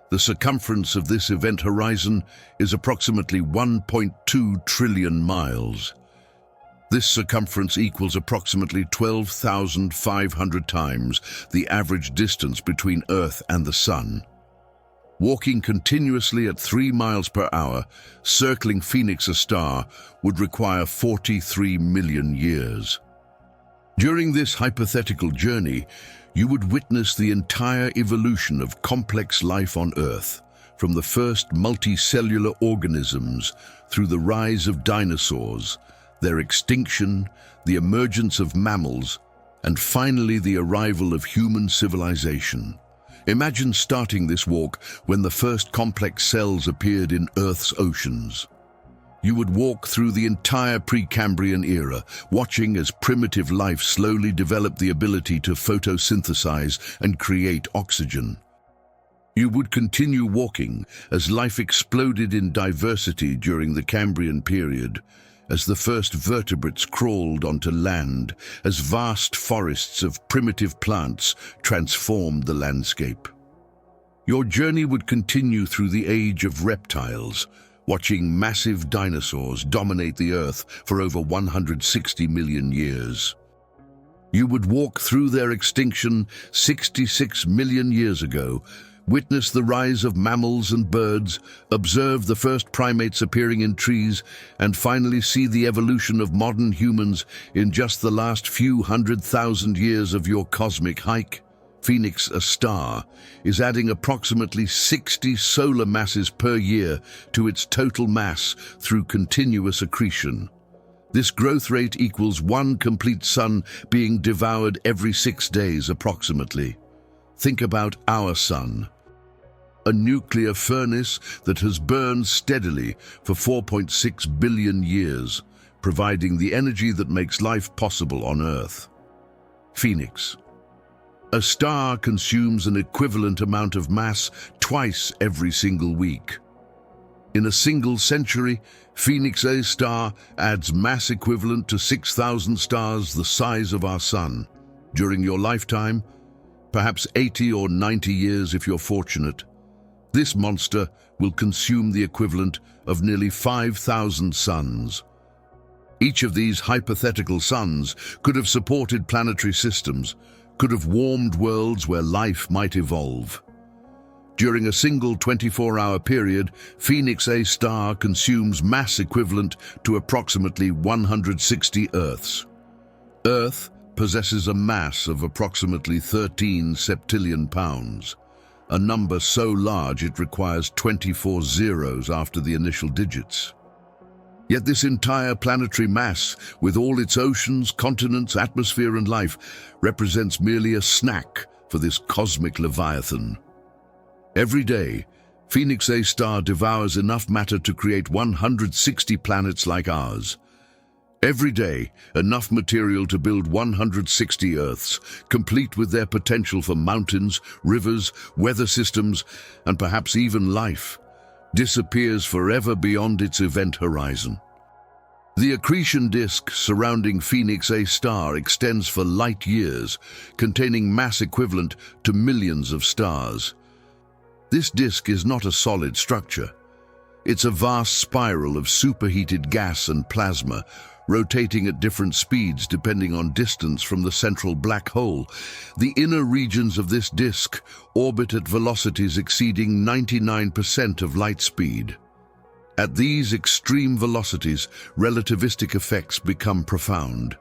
The circumference of this event horizon is approximately 1.2 trillion miles. This circumference equals approximately 12,500 times the average distance between Earth and the Sun. Walking continuously at 3 miles per hour, circling Phoenix A star would require 43 million years. During this hypothetical journey, you would witness the entire evolution of complex life on Earth, from the first multicellular organisms through the rise of dinosaurs, their extinction, the emergence of mammals, and finally the arrival of human civilization. Imagine starting this walk when the first complex cells appeared in Earth's oceans. You would walk through the entire Precambrian era, watching as primitive life slowly developed the ability to photosynthesize and create oxygen. You would continue walking as life exploded in diversity during the Cambrian period, as the first vertebrates crawled onto land, as vast forests of primitive plants transformed the landscape. Your journey would continue through the age of reptiles, watching massive dinosaurs dominate the Earth for over 160 million years. You would walk through their extinction 66 million years ago, witness the rise of mammals and birds, observe the first primates appearing in trees, and finally see the evolution of modern humans in just the last few 100,000 years of your cosmic hike. Phoenix A star is adding approximately 60 solar masses per year to its total mass through continuous accretion. This growth rate equals 1 complete sun being devoured every 6 days approximately. Think about our sun. A nuclear furnace that has burned steadily for 4.6 billion years, providing the energy that makes life possible on Earth. Phoenix A star consumes an equivalent amount of mass twice every single week. In a single century, Phoenix A star adds mass equivalent to 6,000 stars the size of our Sun. During your lifetime, perhaps 80 or 90 years if you're fortunate, this monster will consume the equivalent of nearly 5,000 suns. Each of these hypothetical suns could have supported planetary systems, could have warmed worlds where life might evolve. During a single 24-hour period, Phoenix A star consumes mass equivalent to approximately 160 Earths. Earth possesses a mass of approximately 13 septillion pounds, a number so large it requires 24 zeros after the initial digits. Yet this entire planetary mass, with all its oceans, continents, atmosphere and life, represents merely a snack for this cosmic leviathan. Every day, Phoenix A star devours enough matter to create 160 planets like ours. Every day, enough material to build 160 Earths, complete with their potential for mountains, rivers, weather systems, and perhaps even life, disappears forever beyond its event horizon. The accretion disk surrounding Phoenix A star extends for light years, containing mass equivalent to millions of stars. This disk is not a solid structure. It's a vast spiral of superheated gas and plasma, rotating at different speeds depending on distance from the central black hole. The inner regions of this disk orbit at velocities exceeding 99% of light speed. At these extreme velocities, relativistic effects become profound.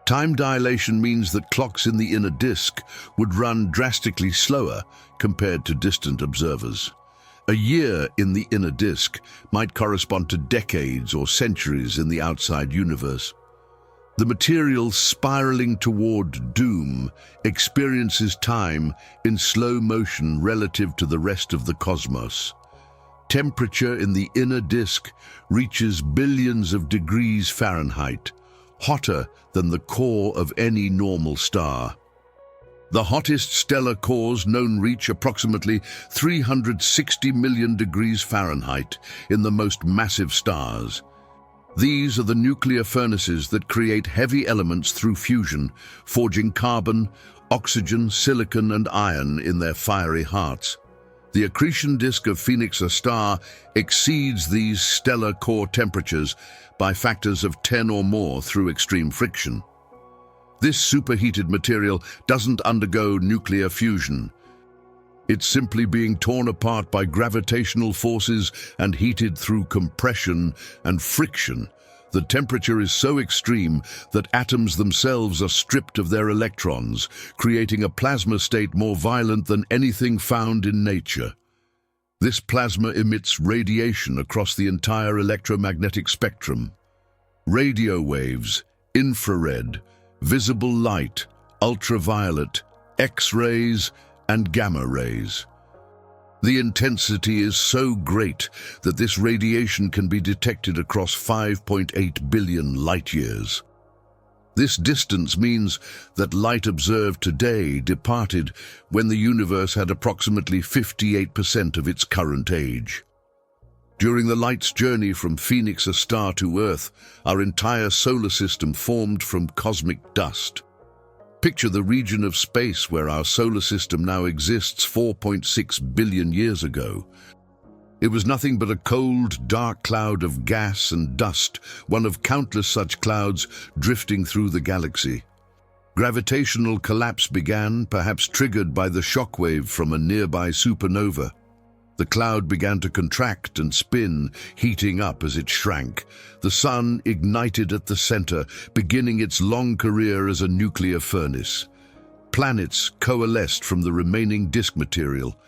Time dilation means that clocks in the inner disk would run drastically slower compared to distant observers. A year in the inner disk might correspond to decades or centuries in the outside universe. The material spiraling toward doom experiences time in slow motion relative to the rest of the cosmos. Temperature in the inner disk reaches billions of degrees Fahrenheit, hotter than the core of any normal star. The hottest stellar cores known reach approximately 360 million degrees Fahrenheit in the most massive stars. These are the nuclear furnaces that create heavy elements through fusion, forging carbon, oxygen, silicon, and iron in their fiery hearts. The accretion disk of Phoenix A star exceeds these stellar core temperatures by factors of 10 or more through extreme friction. This superheated material doesn't undergo nuclear fusion. It's simply being torn apart by gravitational forces and heated through compression and friction. The temperature is so extreme that atoms themselves are stripped of their electrons, creating a plasma state more violent than anything found in nature. This plasma emits radiation across the entire electromagnetic spectrum. Radio waves, infrared, visible light, ultraviolet, X-rays, and gamma rays. The intensity is so great that this radiation can be detected across 5.8 billion light-years. This distance means that light observed today departed when the universe had approximately 58% of its current age. During the light's journey from Phoenix A star to Earth, our entire solar system formed from cosmic dust. Picture the region of space where our solar system now exists 4.6 billion years ago. It was nothing but a cold, dark cloud of gas and dust, one of countless such clouds drifting through the galaxy. Gravitational collapse began, perhaps triggered by the shockwave from a nearby supernova. The cloud began to contract and spin, heating up as it shrank. The sun ignited at the center, beginning its long career as a nuclear furnace. Planets coalesced from the remaining disk material.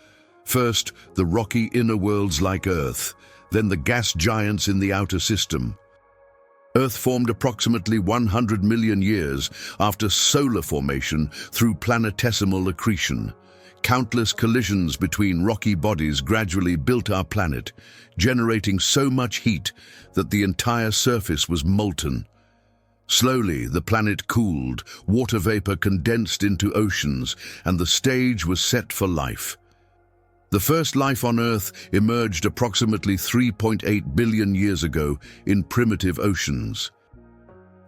First, the rocky inner worlds like Earth, then the gas giants in the outer system. Earth formed approximately 100 million years after solar formation through planetesimal accretion. Countless collisions between rocky bodies gradually built our planet, generating so much heat that the entire surface was molten. Slowly, the planet cooled, water vapor condensed into oceans, and the stage was set for life. The first life on Earth emerged approximately 3.8 billion years ago in primitive oceans.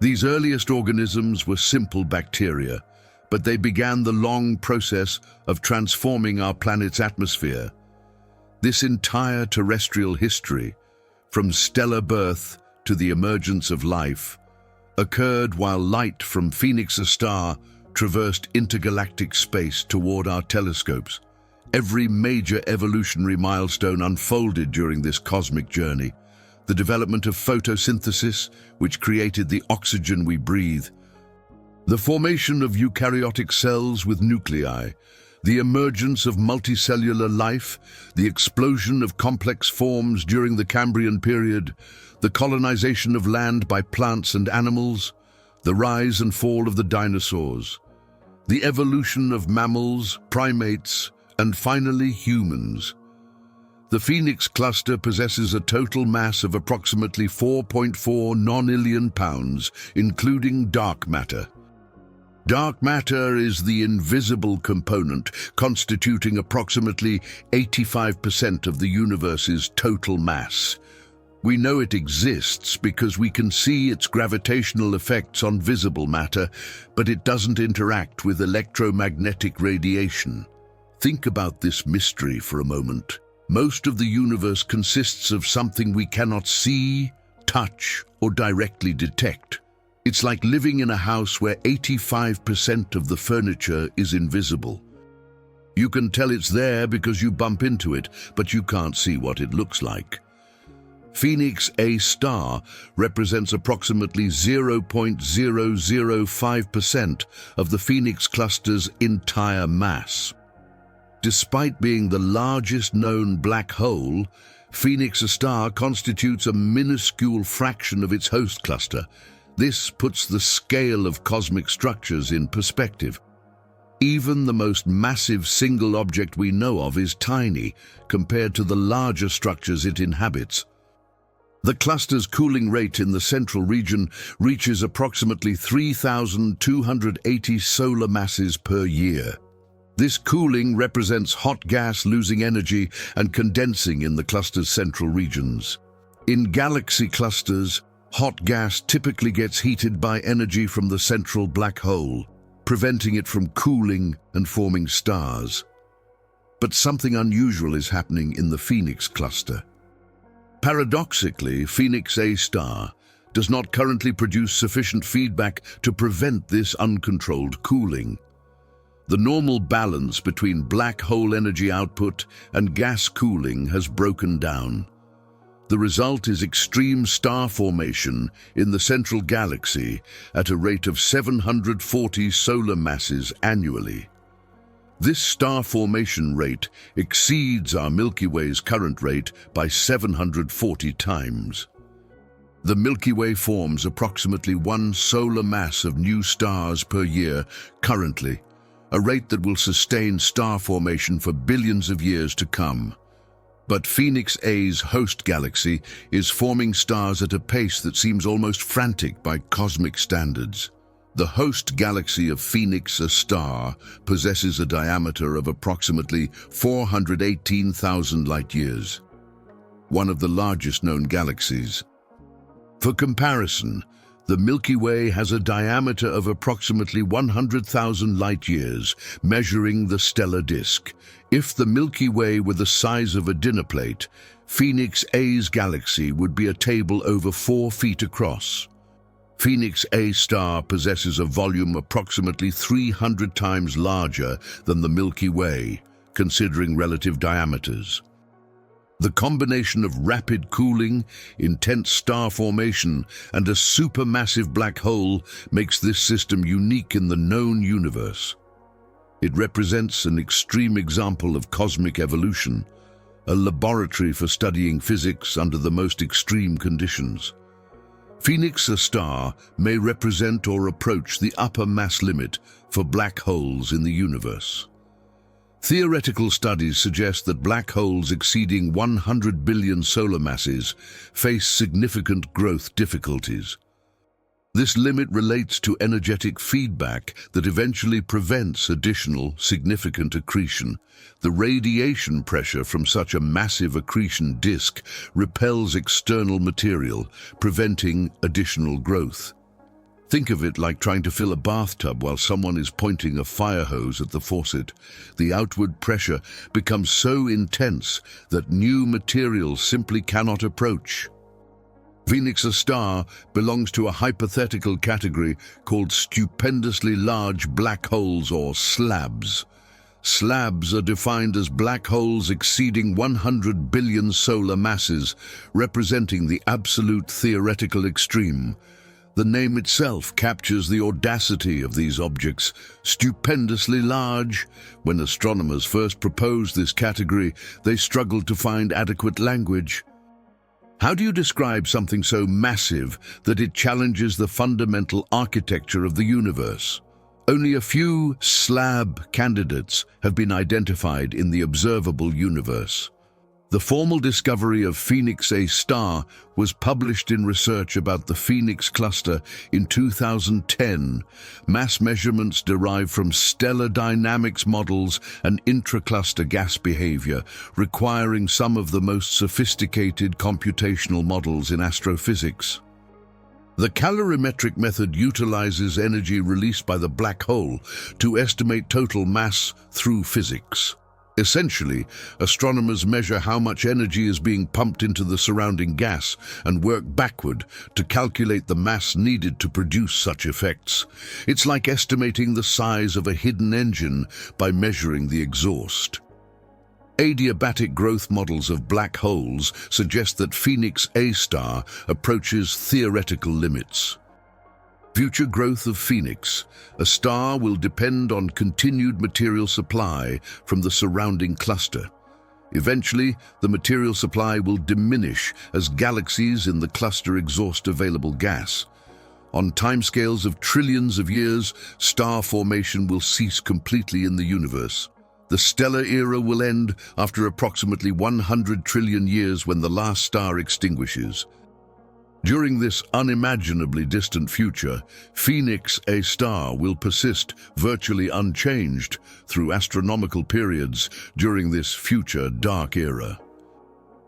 These earliest organisms were simple bacteria, but they began the long process of transforming our planet's atmosphere. This entire terrestrial history, from stellar birth to the emergence of life, occurred while light from Phoenix A star traversed intergalactic space toward our telescopes. Every major evolutionary milestone unfolded during this cosmic journey. The development of photosynthesis, which created the oxygen we breathe, the formation of eukaryotic cells with nuclei, the emergence of multicellular life, the explosion of complex forms during the Cambrian period, the colonization of land by plants and animals, the rise and fall of the dinosaurs, the evolution of mammals, primates, and finally humans. The Phoenix cluster possesses a total mass of approximately 4.4 nonillion pounds, including dark matter. Dark matter is the invisible component, constituting approximately 85% of the universe's total mass. We know it exists because we can see its gravitational effects on visible matter, but it doesn't interact with electromagnetic radiation. Think about this mystery for a moment. Most of the universe consists of something we cannot see, touch, or directly detect. It's like living in a house where 85% of the furniture is invisible. You can tell it's there because you bump into it, but you can't see what it looks like. Phoenix A star represents approximately 0.005% of the Phoenix cluster's entire mass. Despite being the largest known black hole, Phoenix A star constitutes a minuscule fraction of its host cluster. This puts the scale of cosmic structures in perspective. Even the most massive single object we know of is tiny compared to the larger structures it inhabits. The cluster's cooling rate in the central region reaches approximately 3,280 solar masses per year. This cooling represents hot gas losing energy and condensing in the cluster's central regions. In galaxy clusters, hot gas typically gets heated by energy from the central black hole, preventing it from cooling and forming stars. But something unusual is happening in the Phoenix cluster. Paradoxically, Phoenix A star does not currently produce sufficient feedback to prevent this uncontrolled cooling. The normal balance between black hole energy output and gas cooling has broken down. The result is extreme star formation in the central galaxy at a rate of 740 solar masses annually. This star formation rate exceeds our Milky Way's current rate by 740 times. The Milky Way forms approximately 1 solar mass of new stars per year currently, a rate that will sustain star formation for billions of years to come. But Phoenix A's host galaxy is forming stars at a pace that seems almost frantic by cosmic standards. The host galaxy of Phoenix A star possesses a diameter of approximately 418,000 light-years, one of the largest known galaxies. For comparison, the Milky Way has a diameter of approximately 100,000 light-years, measuring the stellar disk. If the Milky Way were the size of a dinner plate, Phoenix A's galaxy would be a table over 4 feet across. Phoenix A star possesses a volume approximately 300 times larger than the Milky Way, considering relative diameters. The combination of rapid cooling, intense star formation, and a supermassive black hole makes this system unique in the known universe. It represents an extreme example of cosmic evolution, a laboratory for studying physics under the most extreme conditions. Phoenix A star may represent or approach the upper mass limit for black holes in the universe. Theoretical studies suggest that black holes exceeding 100 billion solar masses face significant growth difficulties. This limit relates to energetic feedback that eventually prevents additional significant accretion. The radiation pressure from such a massive accretion disk repels external material, preventing additional growth. Think of it like trying to fill a bathtub while someone is pointing a fire hose at the faucet. The outward pressure becomes so intense that new materials simply cannot approach. Phoenix A star belongs to a hypothetical category called stupendously large black holes, or slabs. Slabs are defined as black holes exceeding 100 billion solar masses, representing the absolute theoretical extreme. The name itself captures the audacity of these objects, stupendously large. When astronomers first proposed this category, they struggled to find adequate language. How do you describe something so massive that it challenges the fundamental architecture of the universe? Only a few slab candidates have been identified in the observable universe. The formal discovery of Phoenix A star was published in research about the Phoenix cluster in 2010. Mass measurements derived from stellar dynamics models and intracluster gas behavior, requiring some of the most sophisticated computational models in astrophysics. The calorimetric method utilizes energy released by the black hole to estimate total mass through physics. Essentially, astronomers measure how much energy is being pumped into the surrounding gas and work backward to calculate the mass needed to produce such effects. It's like estimating the size of a hidden engine by measuring the exhaust. Adiabatic growth models of black holes suggest that Phoenix A star approaches theoretical limits. Future growth of Phoenix, a star, will depend on continued material supply from the surrounding cluster. Eventually, the material supply will diminish as galaxies in the cluster exhaust available gas. On timescales of trillions of years, star formation will cease completely in the universe. The stellar era will end after approximately 100 trillion years, when the last star extinguishes. During this unimaginably distant future, Phoenix A star will persist virtually unchanged through astronomical periods during this future dark era.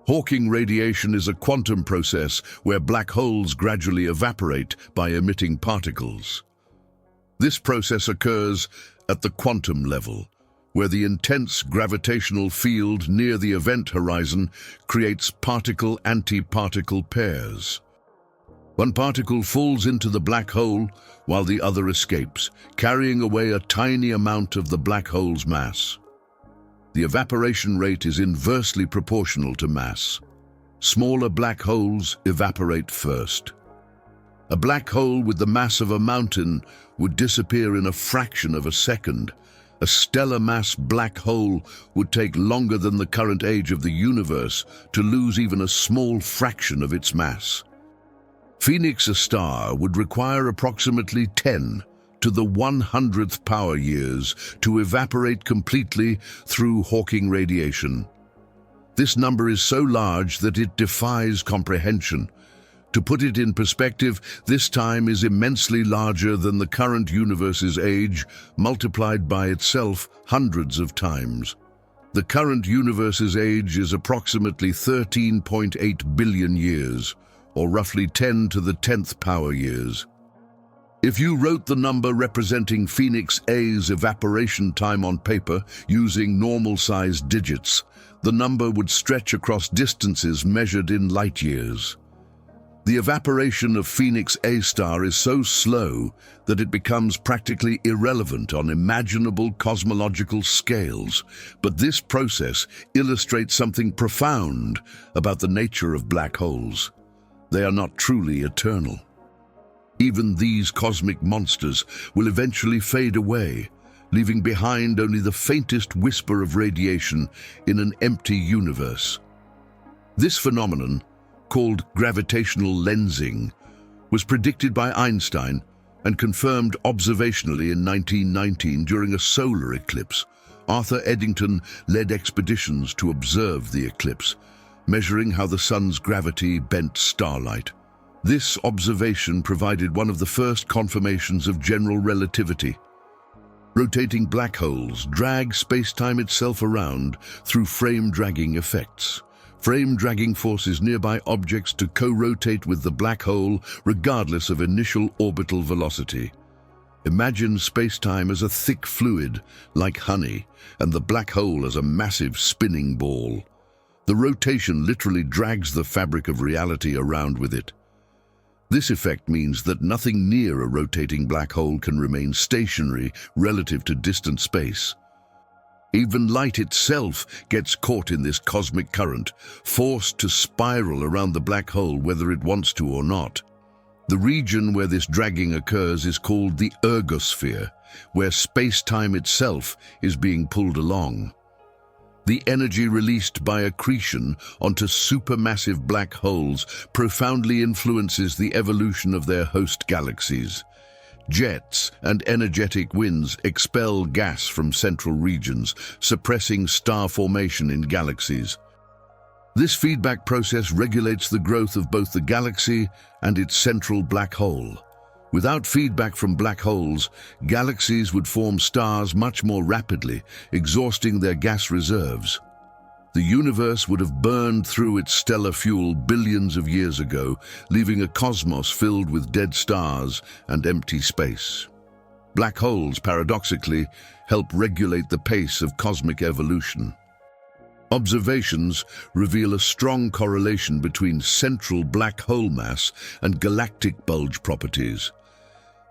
Hawking radiation is a quantum process where black holes gradually evaporate by emitting particles. This process occurs at the quantum level, where the intense gravitational field near the event horizon creates particle-antiparticle pairs. One particle falls into the black hole while the other escapes, carrying away a tiny amount of the black hole's mass. The evaporation rate is inversely proportional to mass. Smaller black holes evaporate first. A black hole with the mass of a mountain would disappear in a fraction of a second. A stellar mass black hole would take longer than the current age of the universe to lose even a small fraction of its mass. Phoenix A star would require approximately 10 to the 100th power years to evaporate completely through Hawking radiation. This number is so large that it defies comprehension. To put it in perspective, this time is immensely larger than the current universe's age, multiplied by itself hundreds of times. The current universe's age is approximately 13.8 billion years, or roughly 10 to the 10th power years. If you wrote the number representing Phoenix A's evaporation time on paper using normal-sized digits, the number would stretch across distances measured in light years. The evaporation of Phoenix A star is so slow that it becomes practically irrelevant on imaginable cosmological scales, but this process illustrates something profound about the nature of black holes. They are not truly eternal. Even these cosmic monsters will eventually fade away, leaving behind only the faintest whisper of radiation in an empty universe. This phenomenon, called gravitational lensing, was predicted by Einstein and confirmed observationally in 1919 during a solar eclipse. Arthur Eddington led expeditions to observe the eclipse, measuring how the sun's gravity bent starlight. This observation provided one of the first confirmations of general relativity. Rotating black holes drag spacetime itself around through frame-dragging effects. Frame-dragging forces nearby objects to co-rotate with the black hole regardless of initial orbital velocity. Imagine spacetime as a thick fluid, like honey, and the black hole as a massive spinning ball. The rotation literally drags the fabric of reality around with it. This effect means that nothing near a rotating black hole can remain stationary relative to distant space. Even light itself gets caught in this cosmic current, forced to spiral around the black hole whether it wants to or not. The region where this dragging occurs is called the ergosphere, where space-time itself is being pulled along. The energy released by accretion onto supermassive black holes profoundly influences the evolution of their host galaxies. Jets and energetic winds expel gas from central regions, suppressing star formation in galaxies. This feedback process regulates the growth of both the galaxy and its central black hole. Without feedback from black holes, galaxies would form stars much more rapidly, exhausting their gas reserves. The universe would have burned through its stellar fuel billions of years ago, leaving a cosmos filled with dead stars and empty space. Black holes, paradoxically, help regulate the pace of cosmic evolution. Observations reveal a strong correlation between central black hole mass and galactic bulge properties.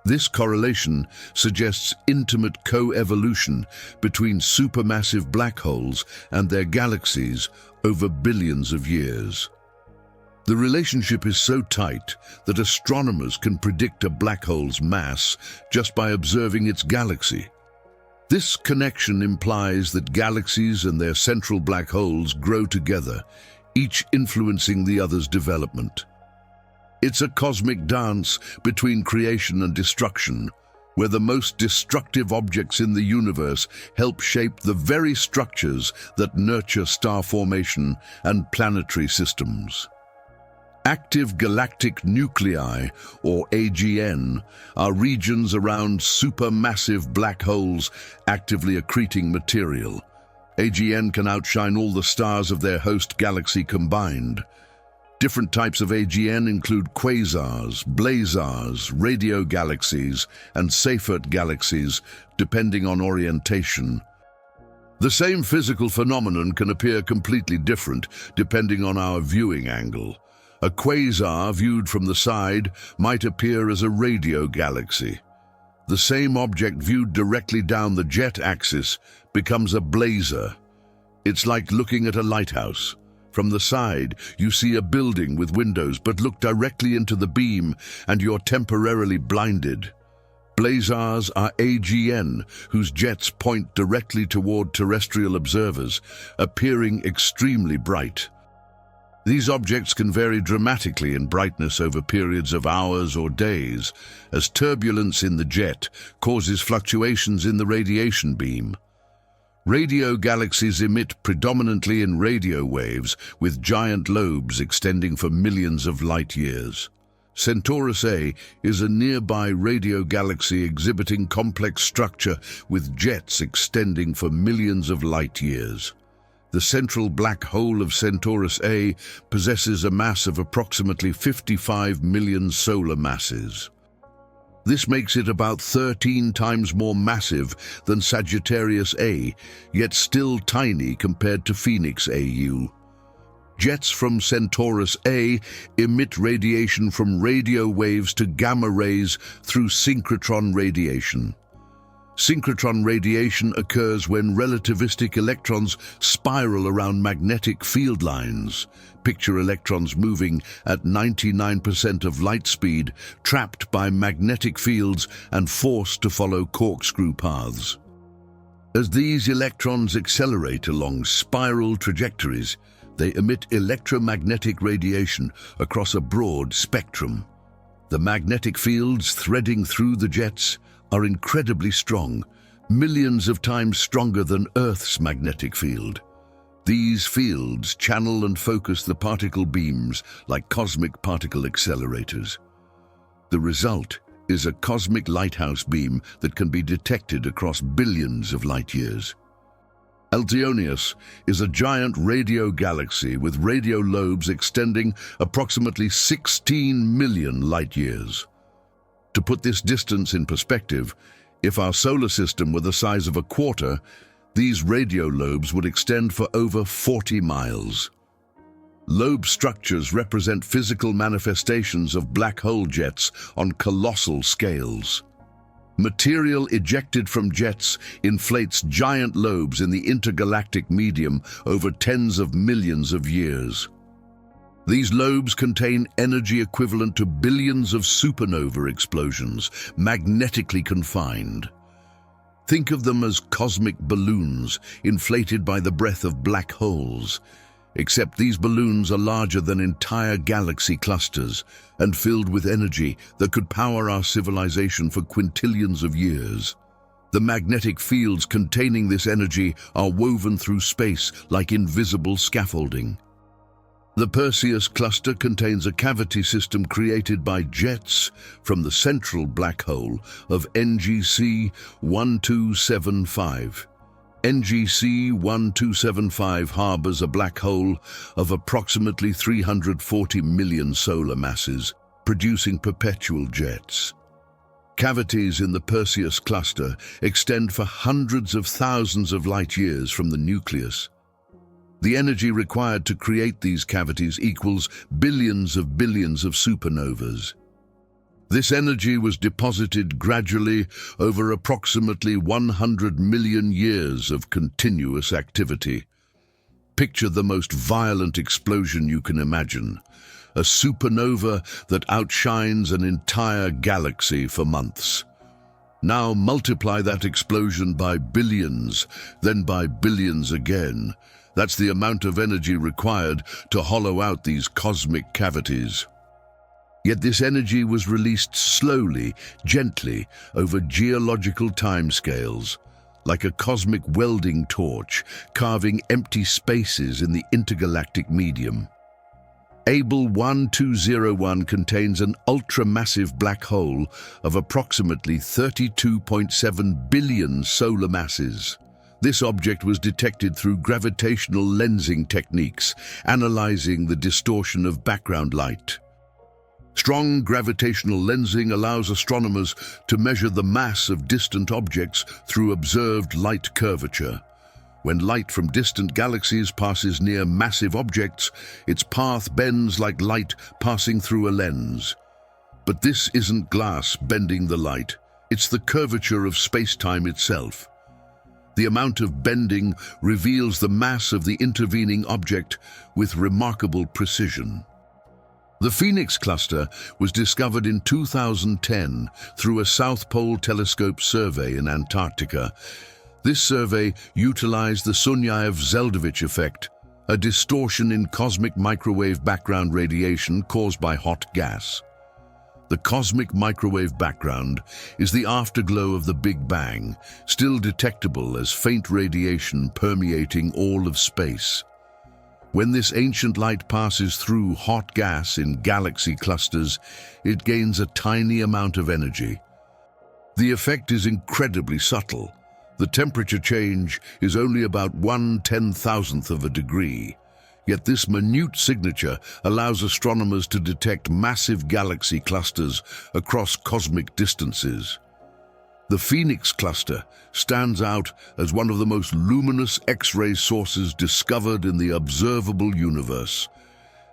This correlation suggests intimate co-evolution between supermassive black holes and their galaxies over billions of years. The relationship is so tight that astronomers can predict a black hole's mass just by observing its galaxy. This connection implies that galaxies and their central black holes grow together, each influencing the other's development. It's a cosmic dance between creation and destruction, where the most destructive objects in the universe help shape the very structures that nurture star formation and planetary systems. Active galactic nuclei, or AGN, are regions around supermassive black holes actively accreting material. AGN can outshine all the stars of their host galaxy combined. Different types of AGN include quasars, blazars, radio galaxies, and Seyfert galaxies, depending on orientation. The same physical phenomenon can appear completely different depending on our viewing angle. A quasar viewed from the side might appear as a radio galaxy. The same object viewed directly down the jet axis becomes a blazar. It's like looking at a lighthouse. From the side, you see a building with windows, but look directly into the beam and you're temporarily blinded. Blazars are AGN, whose jets point directly toward terrestrial observers, appearing extremely bright. These objects can vary dramatically in brightness over periods of hours or days, as turbulence in the jet causes fluctuations in the radiation beam. Radio galaxies emit predominantly in radio waves, with giant lobes extending for millions of light years. Centaurus A is a nearby radio galaxy exhibiting complex structure with jets extending for millions of light years. The central black hole of Centaurus A possesses a mass of approximately 55 million solar masses. This makes it about 13 times more massive than Sagittarius A, yet still tiny compared to Phoenix AU. Jets from Centaurus A emit radiation from radio waves to gamma rays through synchrotron radiation. Synchrotron radiation occurs when relativistic electrons spiral around magnetic field lines. Picture electrons moving at 99% of light speed, trapped by magnetic fields and forced to follow corkscrew paths. As these electrons accelerate along spiral trajectories, they emit electromagnetic radiation across a broad spectrum. The magnetic fields threading through the jets are incredibly strong, millions of times stronger than Earth's magnetic field. These fields channel and focus the particle beams like cosmic particle accelerators. The result is a cosmic lighthouse beam that can be detected across billions of light years. Alcyoneus is a giant radio galaxy with radio lobes extending approximately 16 million light years. To put this distance in perspective, if our solar system were the size of a quarter, these radio lobes would extend for over 40 miles. Lobe structures represent physical manifestations of black hole jets on colossal scales. Material ejected from jets inflates giant lobes in the intergalactic medium over tens of millions of years. These lobes contain energy equivalent to billions of supernova explosions, magnetically confined. Think of them as cosmic balloons inflated by the breath of black holes, except these balloons are larger than entire galaxy clusters and filled with energy that could power our civilization for quintillions of years. The magnetic fields containing this energy are woven through space like invisible scaffolding. The Perseus cluster contains a cavity system created by jets from the central black hole of NGC 1275. NGC 1275 harbors a black hole of approximately 340 million solar masses, producing perpetual jets. Cavities in the Perseus cluster extend for hundreds of thousands of light years from the nucleus. The energy required to create these cavities equals billions of supernovas. This energy was deposited gradually over approximately 100 million years of continuous activity. Picture the most violent explosion you can imagine, a supernova that outshines an entire galaxy for months. Now multiply that explosion by billions, then by billions again. That's the amount of energy required to hollow out these cosmic cavities. Yet this energy was released slowly, gently, over geological timescales, like a cosmic welding torch, carving empty spaces in the intergalactic medium. Able 1201 contains an ultramassive black hole of approximately 32.7 billion solar masses. This object was detected through gravitational lensing techniques, analyzing the distortion of background light. Strong gravitational lensing allows astronomers to measure the mass of distant objects through observed light curvature. When light from distant galaxies passes near massive objects, its path bends like light passing through a lens. But this isn't glass bending the light, it's the curvature of space-time itself. The amount of bending reveals the mass of the intervening object with remarkable precision. The Phoenix cluster was discovered in 2010 through a South Pole Telescope survey in Antarctica. This survey utilized the Sunyaev-Zeldovich effect, a distortion in cosmic microwave background radiation caused by hot gas. The cosmic microwave background is the afterglow of the Big Bang, still detectable as faint radiation permeating all of space. When this ancient light passes through hot gas in galaxy clusters, it gains a tiny amount of energy. The effect is incredibly subtle. The temperature change is only about 1/10,000th of a degree. Yet this minute signature allows astronomers to detect massive galaxy clusters across cosmic distances. The Phoenix cluster stands out as one of the most luminous X-ray sources discovered in the observable universe.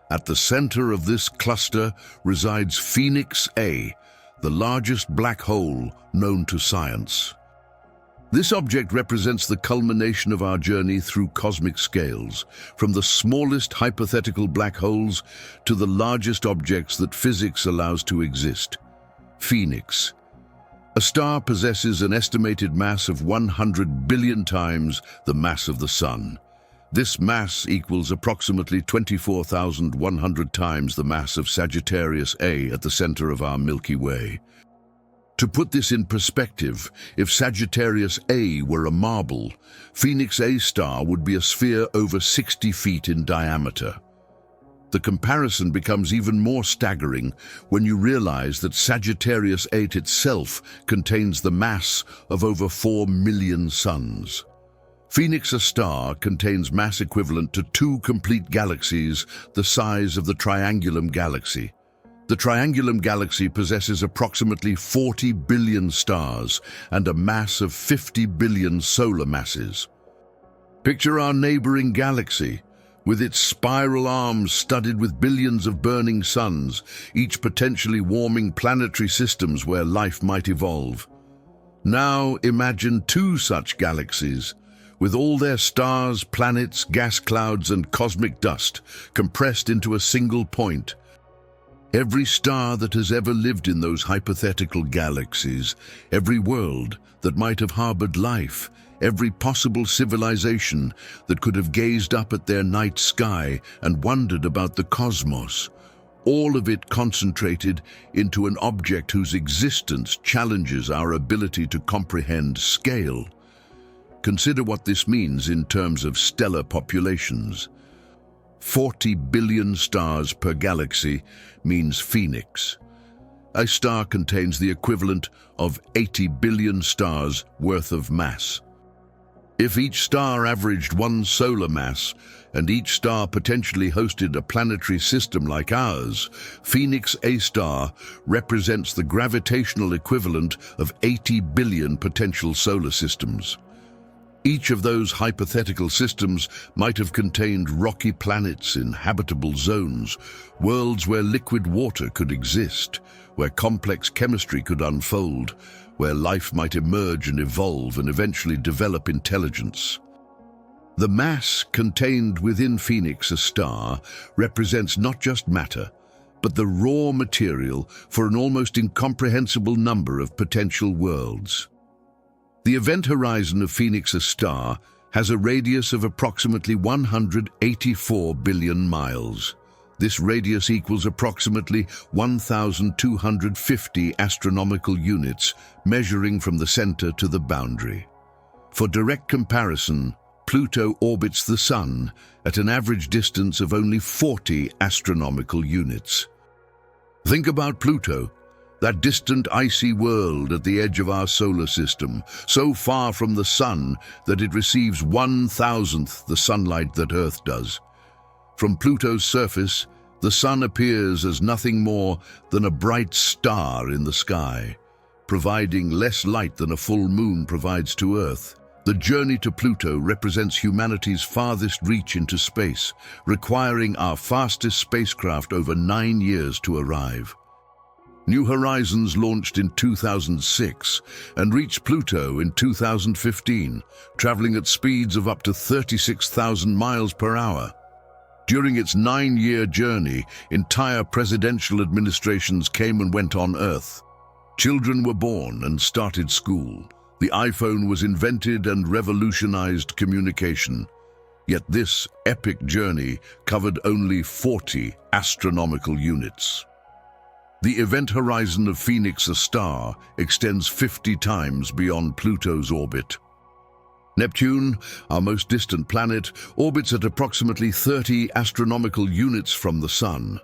At the center of this cluster resides Phoenix A, the largest black hole known to science. This object represents the culmination of our journey through cosmic scales, from the smallest hypothetical black holes to the largest objects that physics allows to exist. Phoenix. A star possesses an estimated mass of 100 billion times the mass of the Sun. This mass equals approximately 24,100 times the mass of Sagittarius A at the center of our Milky Way. To put this in perspective, if Sagittarius A were a marble, Phoenix A star would be a sphere over 60 feet in diameter. The comparison becomes even more staggering when you realize that Sagittarius A itself contains the mass of over 4 million suns. Phoenix A star contains mass equivalent to 2 complete galaxies the size of the Triangulum galaxy. The Triangulum galaxy possesses approximately 40 billion stars and a mass of 50 billion solar masses. Picture our neighboring galaxy, with its spiral arms studded with billions of burning suns, each potentially warming planetary systems where life might evolve. Now imagine 2 such galaxies, with all their stars, planets, gas clouds, and cosmic dust compressed into a single point. Every star that has ever lived in those hypothetical galaxies, every world that might have harbored life, every possible civilization that could have gazed up at their night sky and wondered about the cosmos, all of it concentrated into an object whose existence challenges our ability to comprehend scale. Consider what this means in terms of stellar populations. 40 billion stars per galaxy means Phoenix. A star contains the equivalent of 80 billion stars worth of mass. If each star averaged one solar mass, and each star potentially hosted a planetary system like ours, Phoenix A star represents the gravitational equivalent of 80 billion potential solar systems. Each of those hypothetical systems might have contained rocky planets in habitable zones, worlds where liquid water could exist, where complex chemistry could unfold, where life might emerge and evolve and eventually develop intelligence. The mass contained within Phoenix A star represents not just matter, but the raw material for an almost incomprehensible number of potential worlds. The event horizon of Phoenix A star has a radius of approximately 184 billion miles. This radius equals approximately 1,250 astronomical units, measuring from the center to the boundary. For direct comparison, Pluto orbits the Sun at an average distance of only 40 astronomical units. Think about Pluto, that distant icy world at the edge of our solar system, so far from the Sun that it receives 1,000th the sunlight that Earth does. From Pluto's surface, the Sun appears as nothing more than a bright star in the sky, providing less light than a full moon provides to Earth. The journey to Pluto represents humanity's farthest reach into space, requiring our fastest spacecraft over 9 years to arrive. New Horizons launched in 2006 and reached Pluto in 2015, traveling at speeds of up to 36,000 miles per hour. During its 9-year journey, entire presidential administrations came and went on Earth. Children were born and started school. The iPhone was invented and revolutionized communication. Yet this epic journey covered only 40 astronomical units. The event horizon of Phoenix A star extends 50 times beyond Pluto's orbit. Neptune, our most distant planet, orbits at approximately 30 astronomical units from the Sun.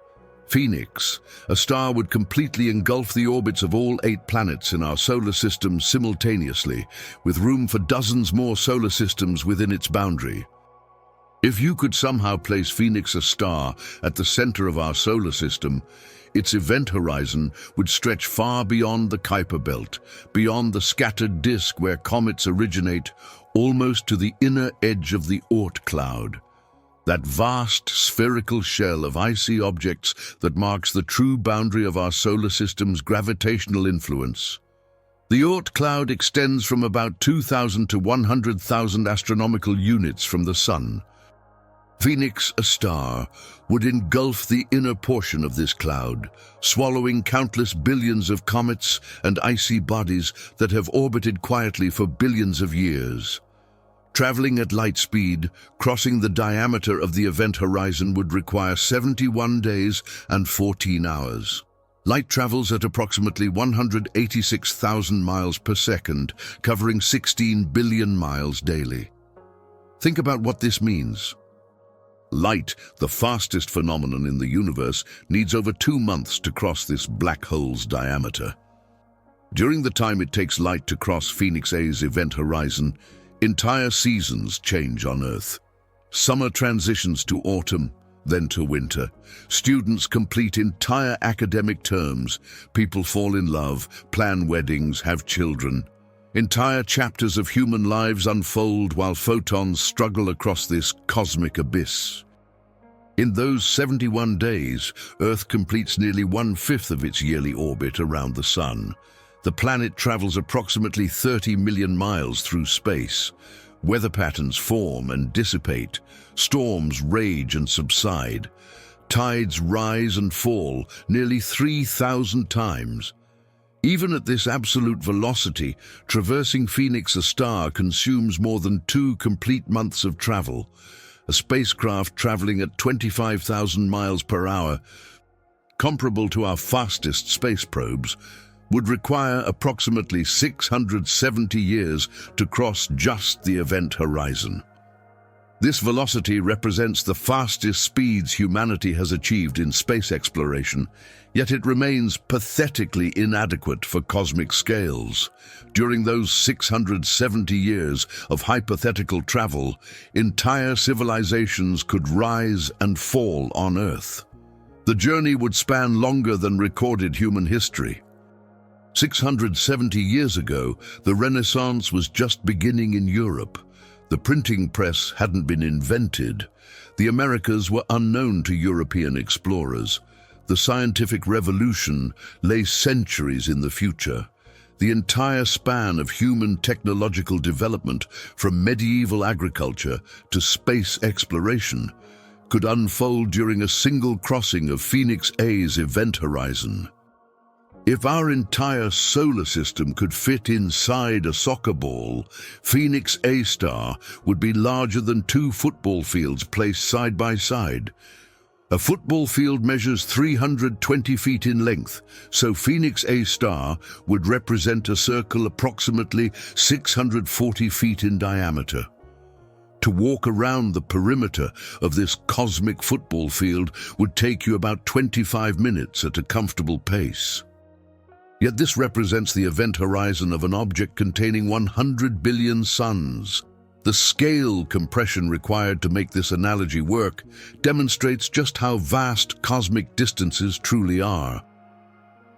Phoenix, a star would completely engulf the orbits of all 8 planets in our solar system simultaneously, with room for dozens more solar systems within its boundary. If you could somehow place Phoenix A star at the center of our solar system, its event horizon would stretch far beyond the Kuiper belt, beyond the scattered disk where comets originate, almost to the inner edge of the Oort cloud. That vast spherical shell of icy objects that marks the true boundary of our solar system's gravitational influence. The Oort cloud extends from about 2,000 to 100,000 astronomical units from the Sun. Phoenix A star would engulf the inner portion of this cloud, swallowing countless billions of comets and icy bodies that have orbited quietly for billions of years. Traveling at light speed, crossing the diameter of the event horizon would require 71 days and 14 hours. Light travels at approximately 186,000 miles per second, covering 16 billion miles daily. Think about what this means. Light, the fastest phenomenon in the universe, needs over 2 months to cross this black hole's diameter. During the time it takes light to cross Phoenix A's event horizon, entire seasons change on Earth. Summer transitions to autumn, then to winter. Students complete entire academic terms. People fall in love, plan weddings, have children. Entire chapters of human lives unfold while photons struggle across this cosmic abyss. In those 71 days, Earth completes nearly 1/5 of its yearly orbit around the Sun. The planet travels approximately 30 million miles through space. Weather patterns form and dissipate. Storms rage and subside. Tides rise and fall nearly 3,000 times. Even at this absolute velocity, traversing Phoenix A star consumes more than 2 complete months of travel. A spacecraft traveling at 25,000 miles per hour, comparable to our fastest space probes, would require approximately 670 years to cross just the event horizon. This velocity represents the fastest speeds humanity has achieved in space exploration, yet it remains pathetically inadequate for cosmic scales. During those 670 years of hypothetical travel, entire civilizations could rise and fall on Earth. The journey would span longer than recorded human history. 670 years ago, the Renaissance was just beginning in Europe. The printing press hadn't been invented. The Americas were unknown to European explorers. The scientific revolution lay centuries in the future. The entire span of human technological development, from medieval agriculture to space exploration, could unfold during a single crossing of Phoenix A's event horizon. If our entire solar system could fit inside a soccer ball, Phoenix A star would be larger than 2 football fields placed side by side. A football field measures 320 feet in length, so Phoenix A star would represent a circle approximately 640 feet in diameter. To walk around the perimeter of this cosmic football field would take you about 25 minutes at a comfortable pace. Yet this represents the event horizon of an object containing 100 billion suns. The scale compression required to make this analogy work demonstrates just how vast cosmic distances truly are.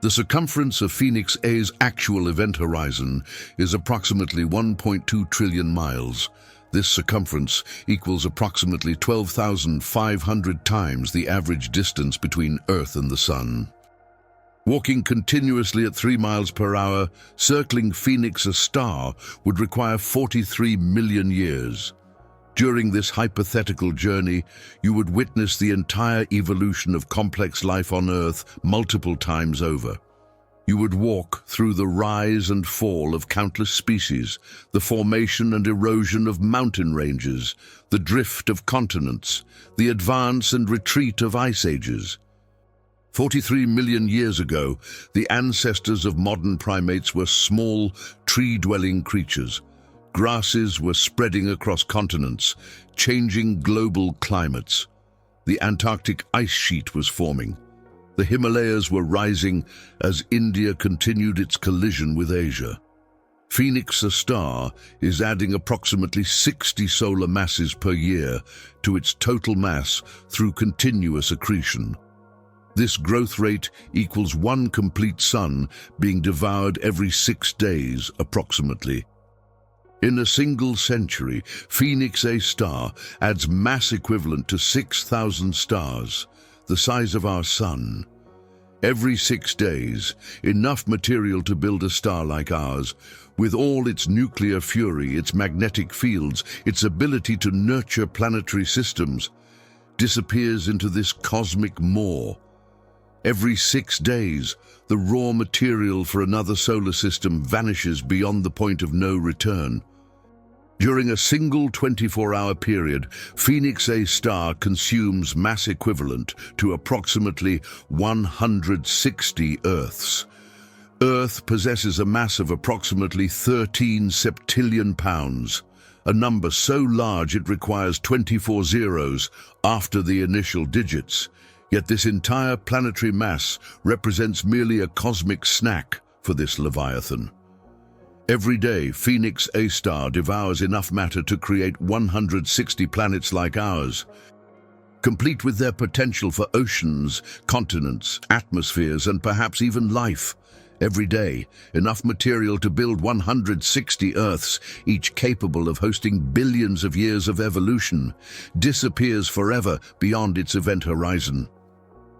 The circumference of Phoenix A's actual event horizon is approximately 1.2 trillion miles. This circumference equals approximately 12,500 times the average distance between Earth and the Sun. Walking continuously at 3 miles per hour, circling Phoenix A star would require 43 million years. During this hypothetical journey, you would witness the entire evolution of complex life on Earth multiple times over. You would walk through the rise and fall of countless species, the formation and erosion of mountain ranges, the drift of continents, the advance and retreat of ice ages. 43 million years ago, the ancestors of modern primates were small, tree-dwelling creatures. Grasses were spreading across continents, changing global climates. The Antarctic ice sheet was forming. The Himalayas were rising as India continued its collision with Asia. Phoenix A star is adding approximately 60 solar masses per year to its total mass through continuous accretion. This growth rate equals 1 complete sun being devoured every 6 days, approximately. In a single century, Phoenix A star adds mass equivalent to 6,000 stars, the size of our sun. Every 6 days, enough material to build a star like ours, with all its nuclear fury, its magnetic fields, its ability to nurture planetary systems, disappears into this cosmic maw. Every 6 days, the raw material for another solar system vanishes beyond the point of no return. During a single 24-hour period, Phoenix A star consumes mass equivalent to approximately 160 Earths. Earth possesses a mass of approximately 13 septillion pounds, a number so large it requires 24 zeros after the initial digits. Yet this entire planetary mass represents merely a cosmic snack for this Leviathan. Every day, Phoenix A star devours enough matter to create 160 planets like ours, complete with their potential for oceans, continents, atmospheres, and perhaps even life. Every day, enough material to build 160 Earths, each capable of hosting billions of years of evolution, disappears forever beyond its event horizon.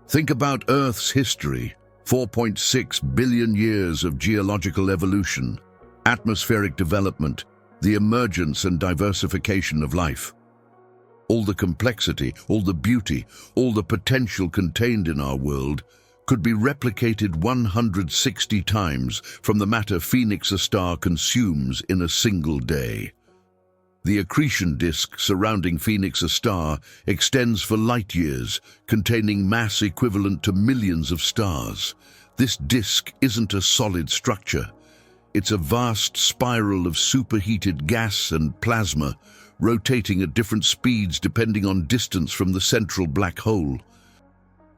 Think about Earth's history: 4.6 billion years of geological evolution, atmospheric development, the emergence and diversification of life. All the complexity, all the beauty, all the potential contained in our world could be replicated 160 times from the matter Phoenix A star consumes in a single day. The accretion disk surrounding Phoenix A star extends for light years, containing mass equivalent to millions of stars. This disk isn't a solid structure. It's a vast spiral of superheated gas and plasma, rotating at different speeds depending on distance from the central black hole.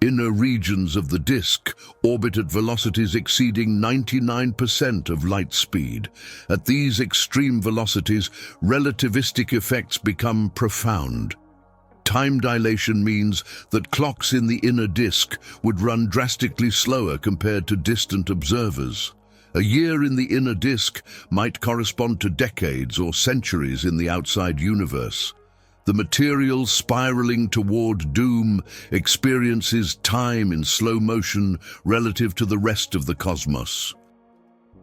Inner regions of the disk orbit at velocities exceeding 99% of light speed. At these extreme velocities, relativistic effects become profound. Time dilation means that clocks in the inner disk would run drastically slower compared to distant observers. A year in the inner disk might correspond to decades or centuries in the outside universe. The material spiraling toward doom experiences time in slow motion relative to the rest of the cosmos.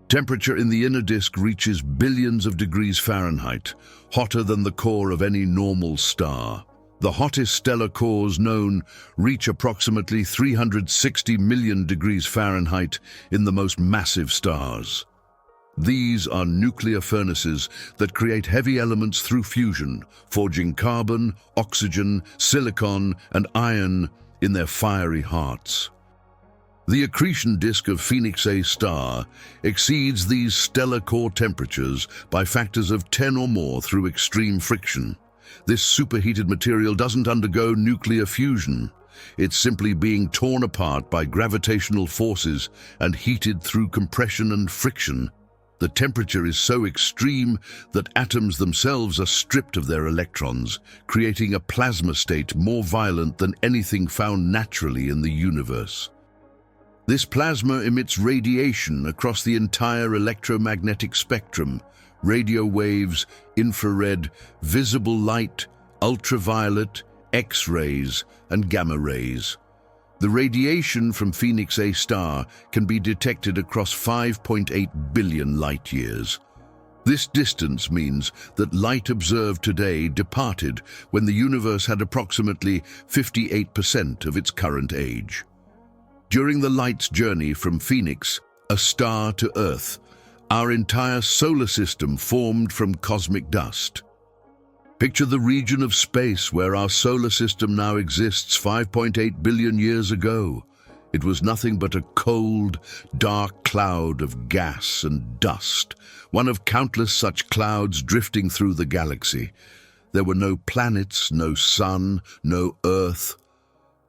Temperature in the inner disk reaches billions of degrees Fahrenheit, hotter than the core of any normal star. The hottest stellar cores known reach approximately 360 million degrees Fahrenheit in the most massive stars. These are nuclear furnaces that create heavy elements through fusion, forging carbon, oxygen, silicon, and iron in their fiery hearts. The accretion disk of Phoenix A star exceeds these stellar core temperatures by factors of 10 or more through extreme friction. This superheated material doesn't undergo nuclear fusion. It's simply being torn apart by gravitational forces and heated through compression and friction. The temperature is so extreme that atoms themselves are stripped of their electrons, creating a plasma state more violent than anything found naturally in the universe. This plasma emits radiation across the entire electromagnetic spectrum: radio waves, infrared, visible light, ultraviolet, X-rays, and gamma rays. The radiation from Phoenix A star can be detected across 5.8 billion light-years. This distance means that light observed today departed when the universe had approximately 58% of its current age. During the light's journey from Phoenix, a star, to Earth, our entire solar system formed from cosmic dust. Picture the region of space where our solar system now exists 5.8 billion years ago. It was nothing but a cold, dark cloud of gas and dust, one of countless such clouds drifting through the galaxy. There were no planets, no sun, no Earth,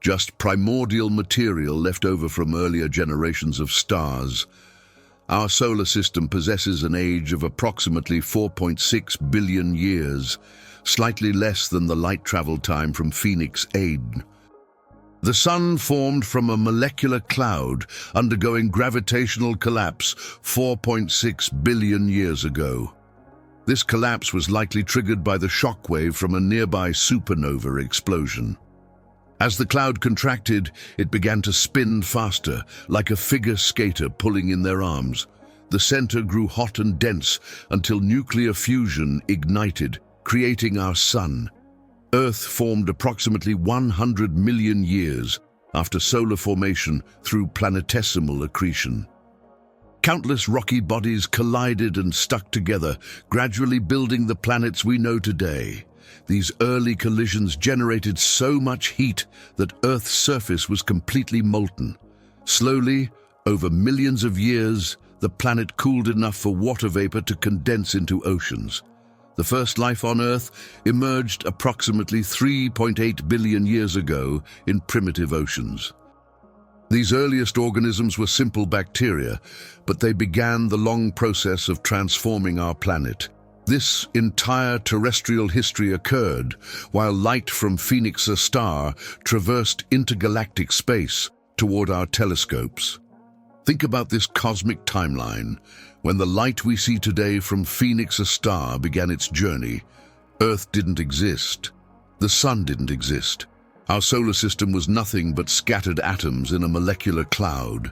just primordial material left over from earlier generations of stars. Our solar system possesses an age of approximately 4.6 billion years, slightly less than the light travel time from Phoenix A. The Sun formed from a molecular cloud undergoing gravitational collapse 4.6 billion years ago. This collapse was likely triggered by the shockwave from a nearby supernova explosion. As the cloud contracted, it began to spin faster, like a figure skater pulling in their arms. The center grew hot and dense until nuclear fusion ignited, creating our Sun. Earth formed approximately 100 million years after solar formation through planetesimal accretion. Countless rocky bodies collided and stuck together, gradually building the planets we know today. These early collisions generated so much heat that Earth's surface was completely molten. Slowly, over millions of years, the planet cooled enough for water vapor to condense into oceans. The first life on Earth emerged approximately 3.8 billion years ago in primitive oceans. These earliest organisms were simple bacteria, but they began the long process of transforming our planet. This entire terrestrial history occurred while light from Phoenix A star traversed intergalactic space toward our telescopes. Think about this cosmic timeline. When the light we see today from Phoenix A star began its journey, Earth didn't exist. The Sun didn't exist. Our solar system was nothing but scattered atoms in a molecular cloud.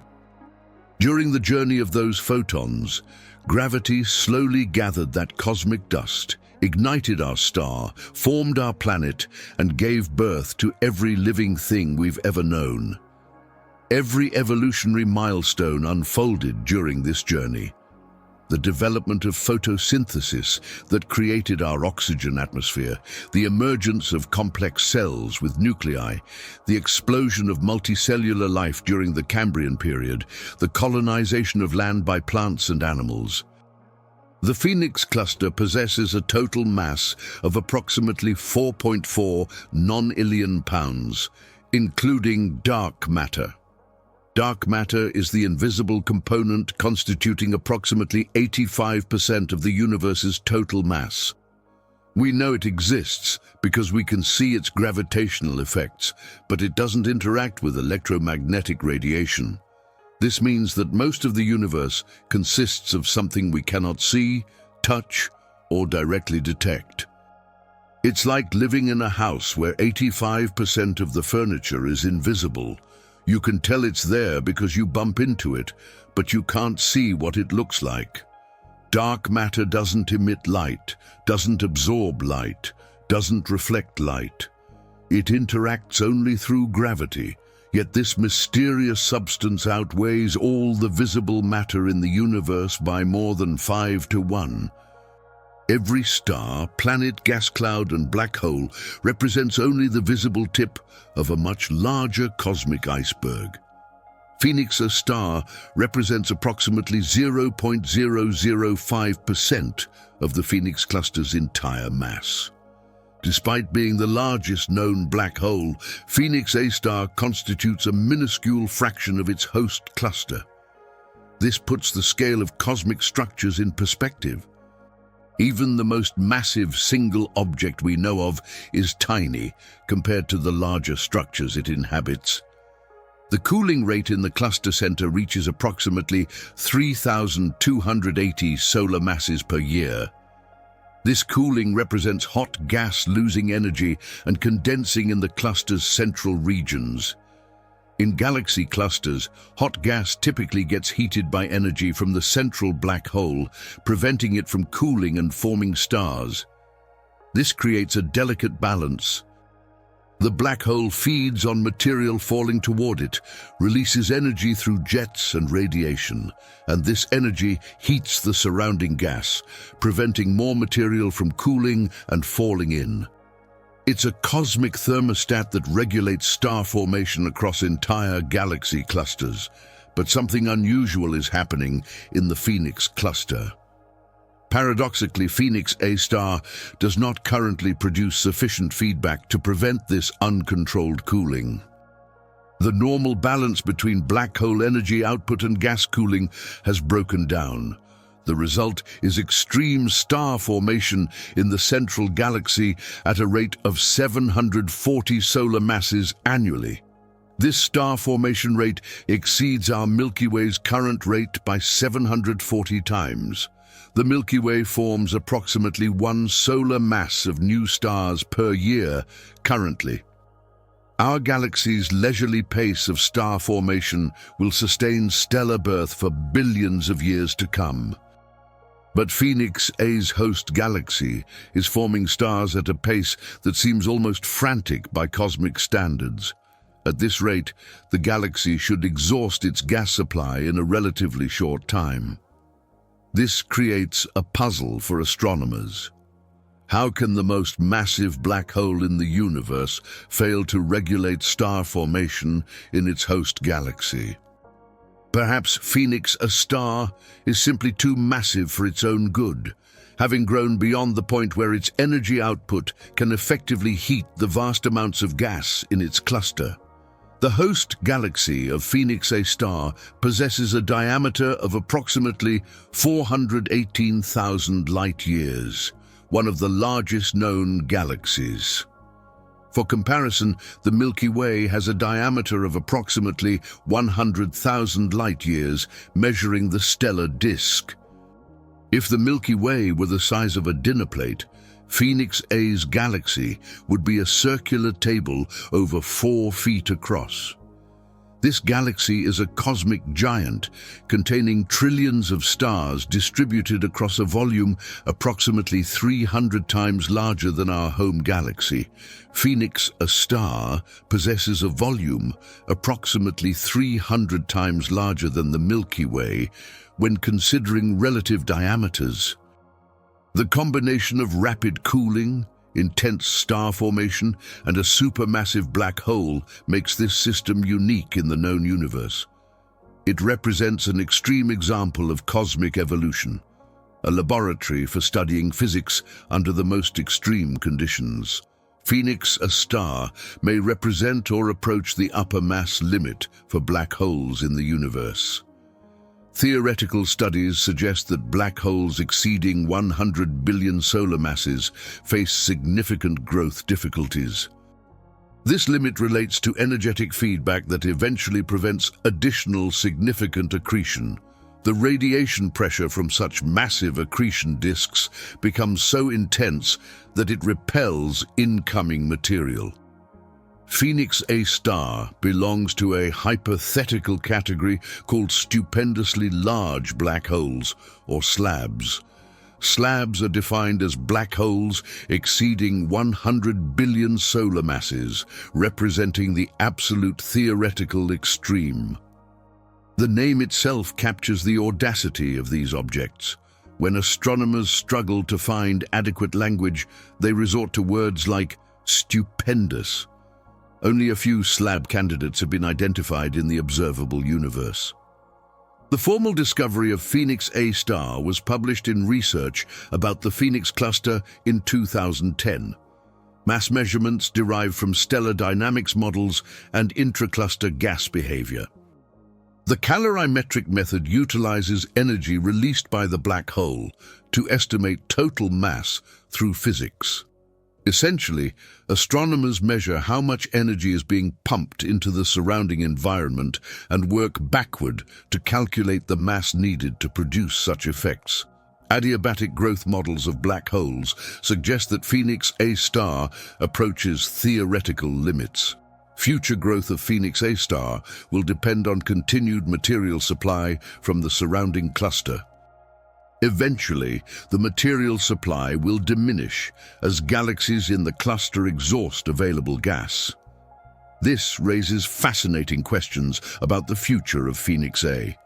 During the journey of those photons, gravity slowly gathered that cosmic dust, ignited our star, formed our planet, and gave birth to every living thing we've ever known. Every evolutionary milestone unfolded during this journey. The development of photosynthesis that created our oxygen atmosphere, the emergence of complex cells with nuclei, the explosion of multicellular life during the Cambrian period, the colonization of land by plants and animals. The Phoenix cluster possesses a total mass of approximately 4.4 nonillion pounds, including dark matter. Dark matter is the invisible component constituting approximately 85% of the universe's total mass. We know it exists because we can see its gravitational effects, but it doesn't interact with electromagnetic radiation. This means that most of the universe consists of something we cannot see, touch, or directly detect. It's like living in a house where 85% of the furniture is invisible. You can tell it's there because you bump into it, but you can't see what it looks like. Dark matter doesn't emit light, doesn't absorb light, doesn't reflect light. It interacts only through gravity, yet this mysterious substance outweighs all the visible matter in the universe by more than 5 to 1. Every star, planet, gas cloud, and black hole represents only the visible tip of a much larger cosmic iceberg. Phoenix, a star, represents approximately 0.005% of the Phoenix cluster's entire mass. Despite being the largest known black hole, Phoenix A star constitutes a minuscule fraction of its host cluster. This puts the scale of cosmic structures in perspective. Even the most massive single object we know of is tiny compared to the larger structures it inhabits. The cooling rate in the cluster center reaches approximately 3,280 solar masses per year. This cooling represents hot gas losing energy and condensing in the cluster's central regions. In galaxy clusters, hot gas typically gets heated by energy from the central black hole, preventing it from cooling and forming stars. This creates a delicate balance. The black hole feeds on material falling toward it, releases energy through jets and radiation, and this energy heats the surrounding gas, preventing more material from cooling and falling in. It's a cosmic thermostat that regulates star formation across entire galaxy clusters, but something unusual is happening in the Phoenix cluster. Paradoxically, Phoenix A star does not currently produce sufficient feedback to prevent this uncontrolled cooling. The normal balance between black hole energy output and gas cooling has broken down. The result is extreme star formation in the central galaxy at a rate of 740 solar masses annually. This star formation rate exceeds our Milky Way's current rate by 740 times. The Milky Way forms approximately 1 solar mass of new stars per year currently. Our galaxy's leisurely pace of star formation will sustain stellar birth for billions of years to come. But Phoenix A's host galaxy is forming stars at a pace that seems almost frantic by cosmic standards. At this rate, the galaxy should exhaust its gas supply in a relatively short time. This creates a puzzle for astronomers. How can the most massive black hole in the universe fail to regulate star formation in its host galaxy? Perhaps Phoenix, a star, is simply too massive for its own good, having grown beyond the point where its energy output can effectively heat the vast amounts of gas in its cluster. The host galaxy of Phoenix A star possesses a diameter of approximately 418,000 light-years, one of the largest known galaxies. For comparison, the Milky Way has a diameter of approximately 100,000 light-years, measuring the stellar disk. If the Milky Way were the size of a dinner plate, Phoenix A's galaxy would be a circular table over 4 feet across. This galaxy is a cosmic giant containing trillions of stars distributed across a volume approximately 300 times larger than our home galaxy. Phoenix, a star, possesses a volume approximately 300 times larger than the Milky Way when considering relative diameters. The combination of rapid cooling, intense star formation, and a supermassive black hole makes this system unique in the known universe. It represents an extreme example of cosmic evolution. a laboratory for studying physics under the most extreme conditions. Phoenix, a star, may represent or approach the upper mass limit for black holes in the universe. Theoretical studies suggest that black holes exceeding 100 billion solar masses face significant growth difficulties. This limit relates to energetic feedback that eventually prevents additional significant accretion. The radiation pressure from such massive accretion disks becomes so intense that it repels incoming material. Phoenix A star belongs to a hypothetical category called stupendously large black holes, or slabs. Slabs are defined as black holes exceeding 100 billion solar masses, representing the absolute theoretical extreme. The name itself captures the audacity of these objects. When astronomers struggle to find adequate language, they resort to words like stupendous. Only a few slab candidates have been identified in the observable universe. The formal discovery of Phoenix A star was published in Research about the Phoenix cluster in 2010. Mass measurements derived from stellar dynamics models and intracluster gas behavior. The calorimetric method utilizes energy released by the black hole to estimate total mass through physics. Essentially, astronomers measure how much energy is being pumped into the surrounding environment and work backward to calculate the mass needed to produce such effects. Adiabatic growth models of black holes suggest that Phoenix A star approaches theoretical limits. Future growth of Phoenix A star will depend on continued material supply from the surrounding cluster. Eventually, the material supply will diminish as galaxies in the cluster exhaust available gas. This raises fascinating questions about the future of Phoenix A.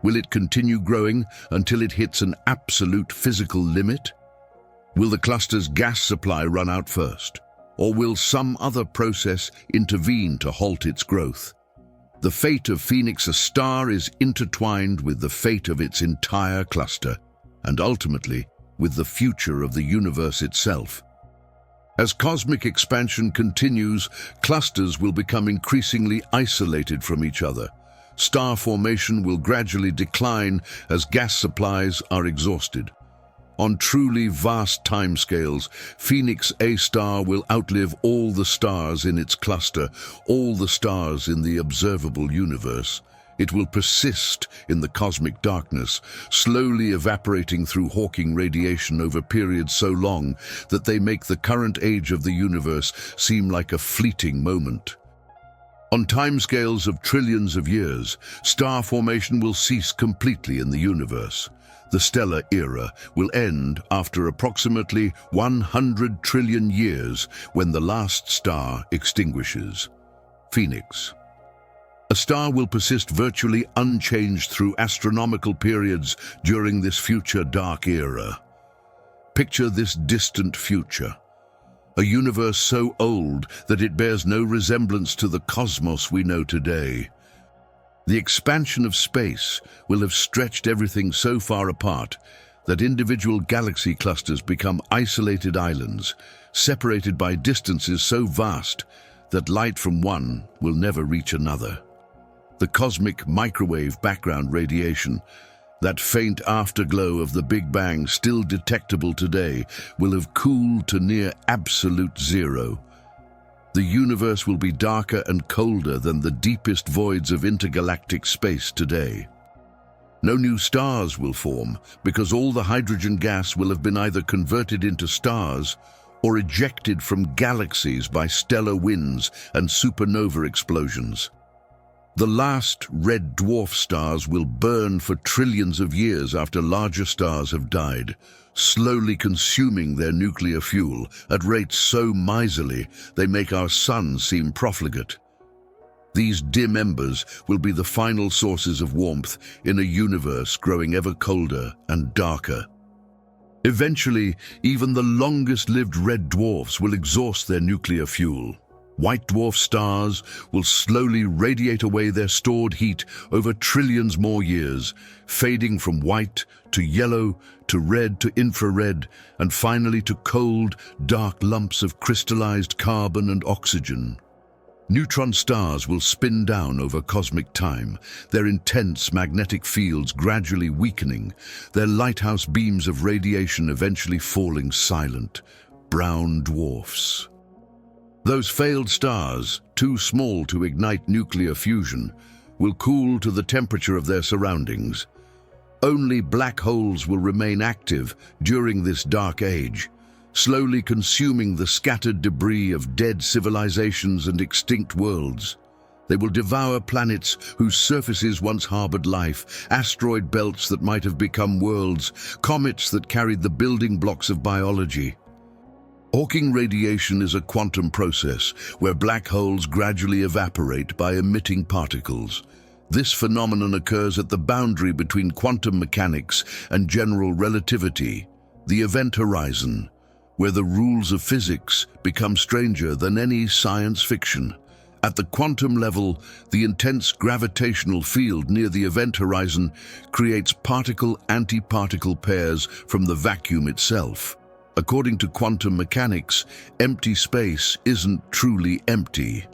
Will it continue growing until it hits an absolute physical limit? Will the cluster's gas supply run out first? Or will some other process intervene to halt its growth? The fate of Phoenix A star is intertwined with the fate of its entire cluster, and ultimately with the future of the universe itself. As cosmic expansion continues, clusters will become increasingly isolated from each other. Star formation will gradually decline as gas supplies are exhausted. On truly vast timescales, Phoenix A star will outlive all the stars in its cluster, all the stars in the observable universe. It will persist in the cosmic darkness, slowly evaporating through Hawking radiation over periods so long that they make the current age of the universe seem like a fleeting moment. On timescales of trillions of years, star formation will cease completely in the universe. The stellar era will end after approximately 100 trillion years when the last star extinguishes. Phoenix. A star will persist virtually unchanged through astronomical periods during this future dark era. Picture this distant future. A universe so old that it bears no resemblance to the cosmos we know today. The expansion of space will have stretched everything so far apart that individual galaxy clusters become isolated islands, separated by distances so vast that light from one will never reach another. The cosmic microwave background radiation, that faint afterglow of the Big Bang still detectable today, will have cooled to near absolute zero. The universe will be darker and colder than the deepest voids of intergalactic space today. No new stars will form because all the hydrogen gas will have been either converted into stars or ejected from galaxies by stellar winds and supernova explosions. The last red dwarf stars will burn for trillions of years after larger stars have died, slowly consuming their nuclear fuel at rates so miserly they make our sun seem profligate. These dim embers will be the final sources of warmth in a universe growing ever colder and darker. Eventually, even the longest-lived red dwarfs will exhaust their nuclear fuel. White dwarf stars will slowly radiate away their stored heat over trillions more years, fading from white to yellow to red to infrared, and finally to cold, dark lumps of crystallized carbon and oxygen. Neutron stars will spin down over cosmic time, their intense magnetic fields gradually weakening, their lighthouse beams of radiation eventually falling silent, brown dwarfs. Those failed stars, too small to ignite nuclear fusion, will cool to the temperature of their surroundings. Only black holes will remain active during this dark age, slowly consuming the scattered debris of dead civilizations and extinct worlds. They will devour planets whose surfaces once harbored life, asteroid belts that might have become worlds, comets that carried the building blocks of biology. Hawking radiation is a quantum process where black holes gradually evaporate by emitting particles. This phenomenon occurs at the boundary between quantum mechanics and general relativity, the event horizon, where the rules of physics become stranger than any science fiction. At the quantum level, the intense gravitational field near the event horizon creates particle-antiparticle pairs from the vacuum itself. According to quantum mechanics, empty space isn't truly empty.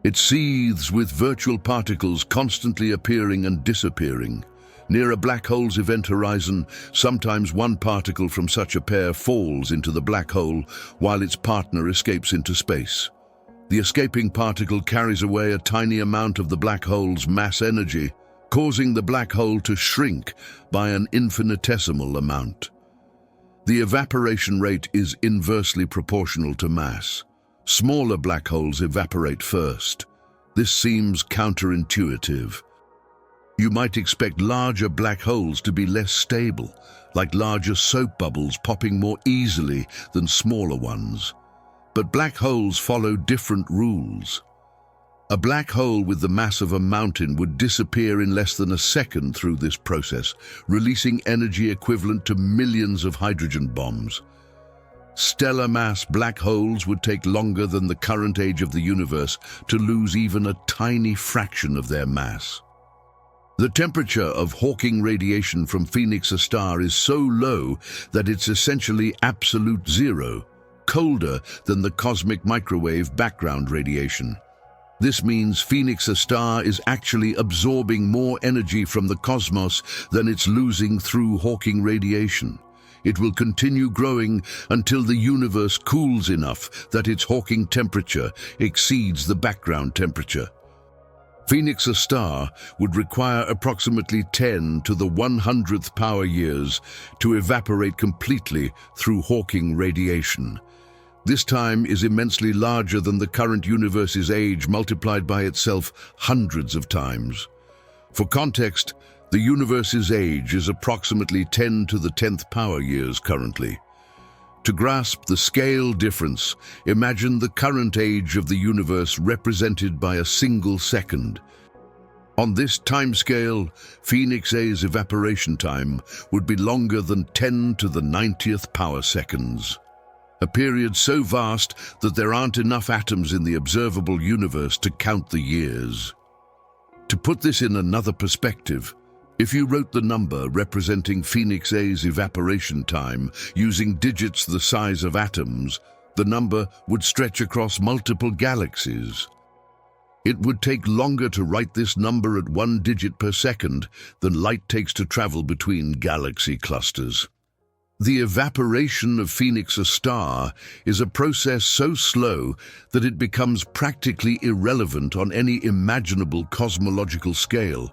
It seethes with virtual particles constantly appearing and disappearing. Near a black hole's event horizon, sometimes one particle from such a pair falls into the black hole while its partner escapes into space. The escaping particle carries away a tiny amount of the black hole's mass energy, causing the black hole to shrink by an infinitesimal amount. The evaporation rate is inversely proportional to mass. Smaller black holes evaporate first. This seems counterintuitive. You might expect larger black holes to be less stable, like larger soap bubbles popping more easily than smaller ones. But black holes follow different rules. A black hole with the mass of a mountain would disappear in less than a second through this process, releasing energy equivalent to millions of hydrogen bombs. Stellar mass black holes would take longer than the current age of the universe to lose even a tiny fraction of their mass. The temperature of Hawking radiation from Phoenix, a star, is so low that it's essentially absolute zero, colder than the cosmic microwave background radiation. This means Phoenix, a star, is actually absorbing more energy from the cosmos than it's losing through Hawking radiation. It will continue growing until the universe cools enough that its Hawking temperature exceeds the background temperature. Phoenix, a star, would require approximately 10 to the 100th power years to evaporate completely through Hawking radiation. This time is immensely larger than the current universe's age multiplied by itself hundreds of times. For context, the universe's age is approximately 10 to the 10th power years currently. To grasp the scale difference, imagine the current age of the universe represented by a single second. On this timescale, Phoenix A's evaporation time would be longer than 10 to the 90th power seconds. A period so vast that there aren't enough atoms in the observable universe to count the years. To put this in another perspective, if you wrote the number representing Phoenix A's evaporation time using digits the size of atoms, the number would stretch across multiple galaxies. It would take longer to write this number at 1 digit per second than light takes to travel between galaxy clusters. The evaporation of Phoenix, a star, is a process so slow that it becomes practically irrelevant on any imaginable cosmological scale.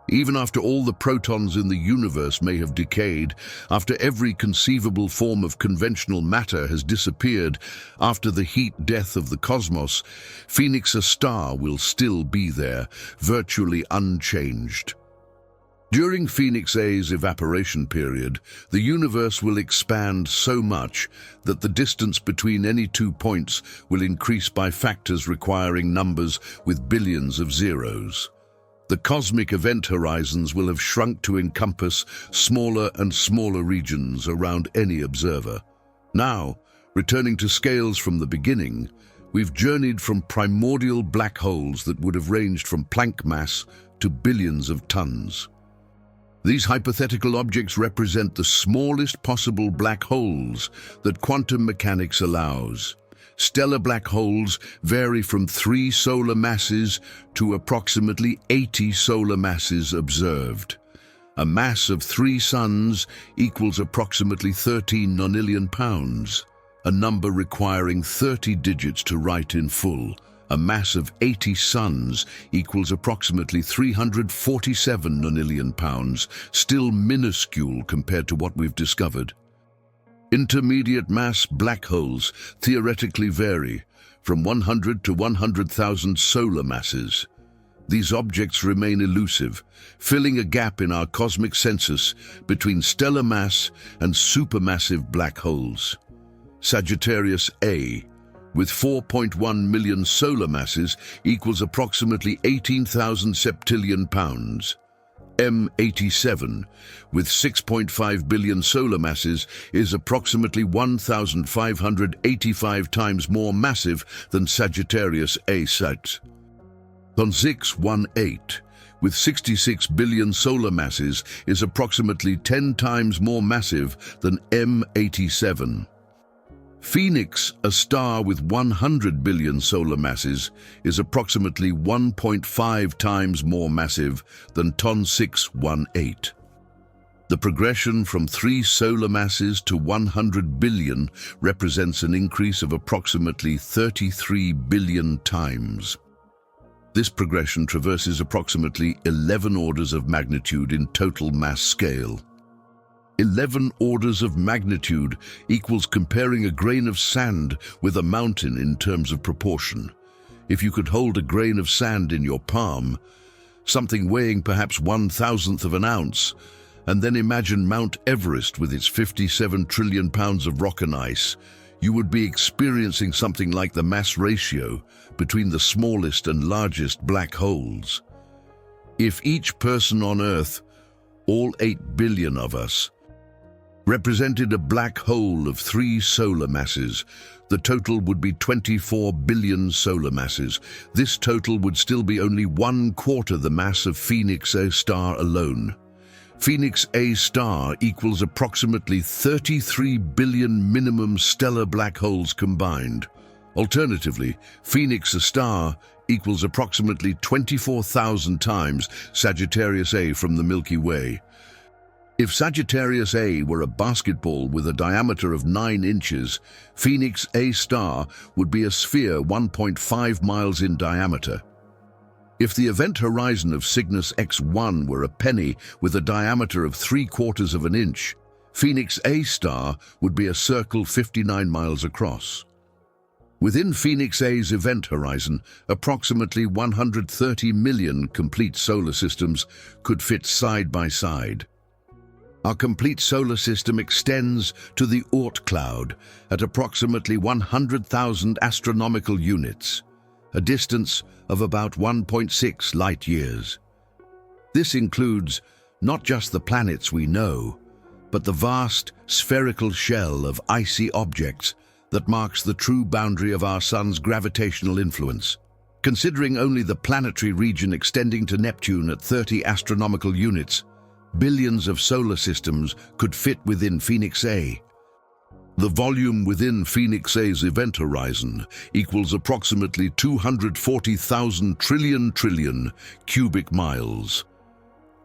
Even after all the protons in the universe may have decayed, after every conceivable form of conventional matter has disappeared, after the heat death of the cosmos, Phoenix, a star, will still be there, virtually unchanged. During Phoenix A's evaporation period, the universe will expand so much that the distance between any 2 points will increase by factors requiring numbers with billions of zeros. The cosmic event horizons will have shrunk to encompass smaller and smaller regions around any observer. Now, returning to scales from the beginning, We've journeyed from primordial black holes that would have ranged from Planck mass to billions of tons. These hypothetical objects represent the smallest possible black holes that quantum mechanics allows. Stellar black holes vary from 3 solar masses to approximately 80 solar masses observed. A mass of 3 suns equals approximately 13 nonillion pounds, a number requiring 30 digits to write in full. A mass of 80 suns equals approximately 347 nonillion pounds, still minuscule compared to what we've discovered. Intermediate mass black holes theoretically vary from 100 to 100,000 solar masses. These objects remain elusive, filling a gap in our cosmic census between stellar mass and supermassive black holes. Sagittarius A, with 4.1 million solar masses, equals approximately 18,000 septillion pounds. M87, with 6.5 billion solar masses, is approximately 1,585 times more massive than Sagittarius A Sat. Ton618, with 66 billion solar masses, is approximately 10 times more massive than M87. Phoenix, a star with 100 billion solar masses, is approximately 1.5 times more massive than Ton618. The progression from 3 solar masses to 100 billion represents an increase of approximately 33 billion times. This progression traverses approximately 11 orders of magnitude in total mass scale. 11 orders of magnitude equals comparing a grain of sand with a mountain in terms of proportion. If you could hold a grain of sand in your palm, something weighing perhaps 1,000th of an ounce, and then imagine Mount Everest with its 57 trillion pounds of rock and ice, you would be experiencing something like the mass ratio between the smallest and largest black holes. If each person on Earth, all 8 billion of us, represented a black hole of 3 solar masses, the total would be 24 billion solar masses. This total would still be only 1/4 the mass of Phoenix A star alone. Phoenix A star equals approximately 33 billion minimum stellar black holes combined. Alternatively, Phoenix A star equals approximately 24,000 times Sagittarius A from the Milky Way. If Sagittarius A were a basketball with a diameter of 9 inches, Phoenix A star would be a sphere 1.5 miles in diameter. If the event horizon of Cygnus X1 were a penny with a diameter of 3/4 of an inch, Phoenix A star would be a circle 59 miles across. Within Phoenix A's event horizon, approximately 130 million complete solar systems could fit side by side. Our complete solar system extends to the Oort cloud at approximately 100,000 astronomical units, a distance of about 1.6 light years. This includes not just the planets we know, but the vast spherical shell of icy objects that marks the true boundary of our Sun's gravitational influence. Considering only the planetary region extending to Neptune at 30 astronomical units, billions of solar systems could fit within Phoenix A. The volume within Phoenix A's event horizon equals approximately 240,000 trillion cubic miles.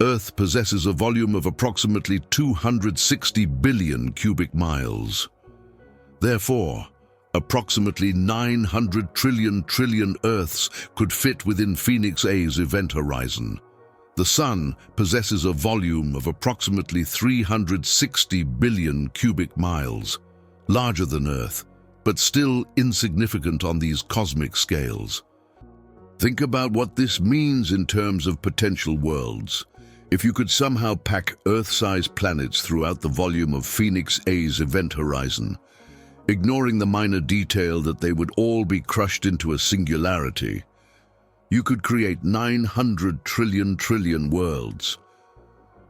Earth possesses a volume of approximately 260 billion cubic miles. Therefore, approximately 900 trillion Earths could fit within Phoenix A's event horizon. The Sun possesses a volume of approximately 360 billion cubic miles, larger than Earth, but still insignificant on these cosmic scales. Think about what this means in terms of potential worlds. If you could somehow pack Earth-sized planets throughout the volume of Phoenix A's event horizon, ignoring the minor detail that they would all be crushed into a singularity, you could create 900 trillion worlds.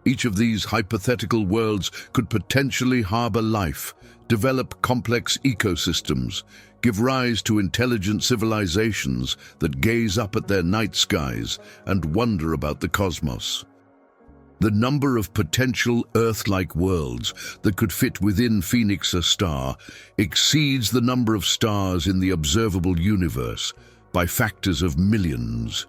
Each of these hypothetical worlds could potentially harbor life, develop complex ecosystems, give rise to intelligent civilizations that gaze up at their night skies and wonder about the cosmos. The number of potential Earth-like worlds that could fit within Phoenix A star exceeds the number of stars in the observable universe by factors of millions.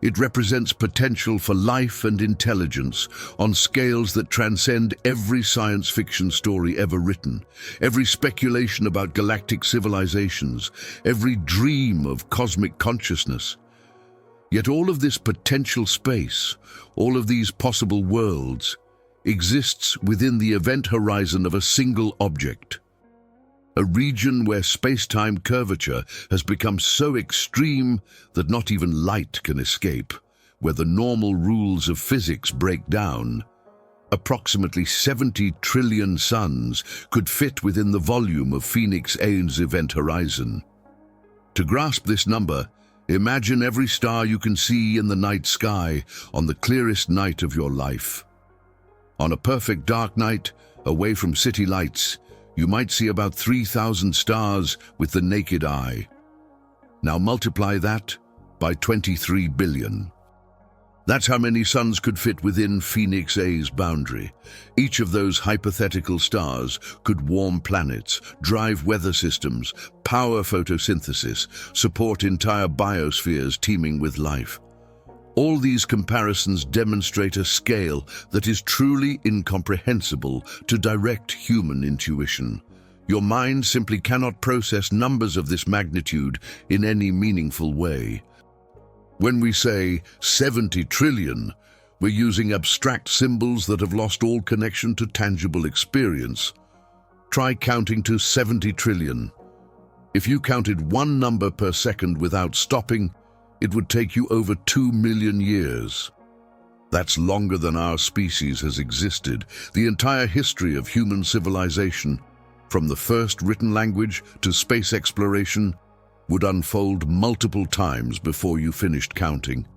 It represents potential for life and intelligence on scales that transcend every science fiction story ever written, every speculation about galactic civilizations, every dream of cosmic consciousness. Yet all of this potential space, all of these possible worlds, exists within the event horizon of a single object. A region where space-time curvature has become so extreme that not even light can escape, where the normal rules of physics break down. Approximately 70 trillion suns could fit within the volume of Phoenix A's event horizon. To grasp this number, imagine every star you can see in the night sky on the clearest night of your life. On a perfect dark night, away from city lights, you might see about 3,000 stars with the naked eye. Now multiply that by 23 billion. That's how many suns could fit within Phoenix A's boundary. Each of those hypothetical stars could warm planets, drive weather systems, power photosynthesis, support entire biospheres teeming with life. All these comparisons demonstrate a scale that is truly incomprehensible to direct human intuition. Your mind simply cannot process numbers of this magnitude in any meaningful way. When we say 70 trillion, we're using abstract symbols that have lost all connection to tangible experience. Try counting to 70 trillion. If you counted one number per second without stopping, it would take you over 2 million years. That's longer than our species has existed. The entire history of human civilization, from the first written language to space exploration, would unfold multiple times before you finished counting.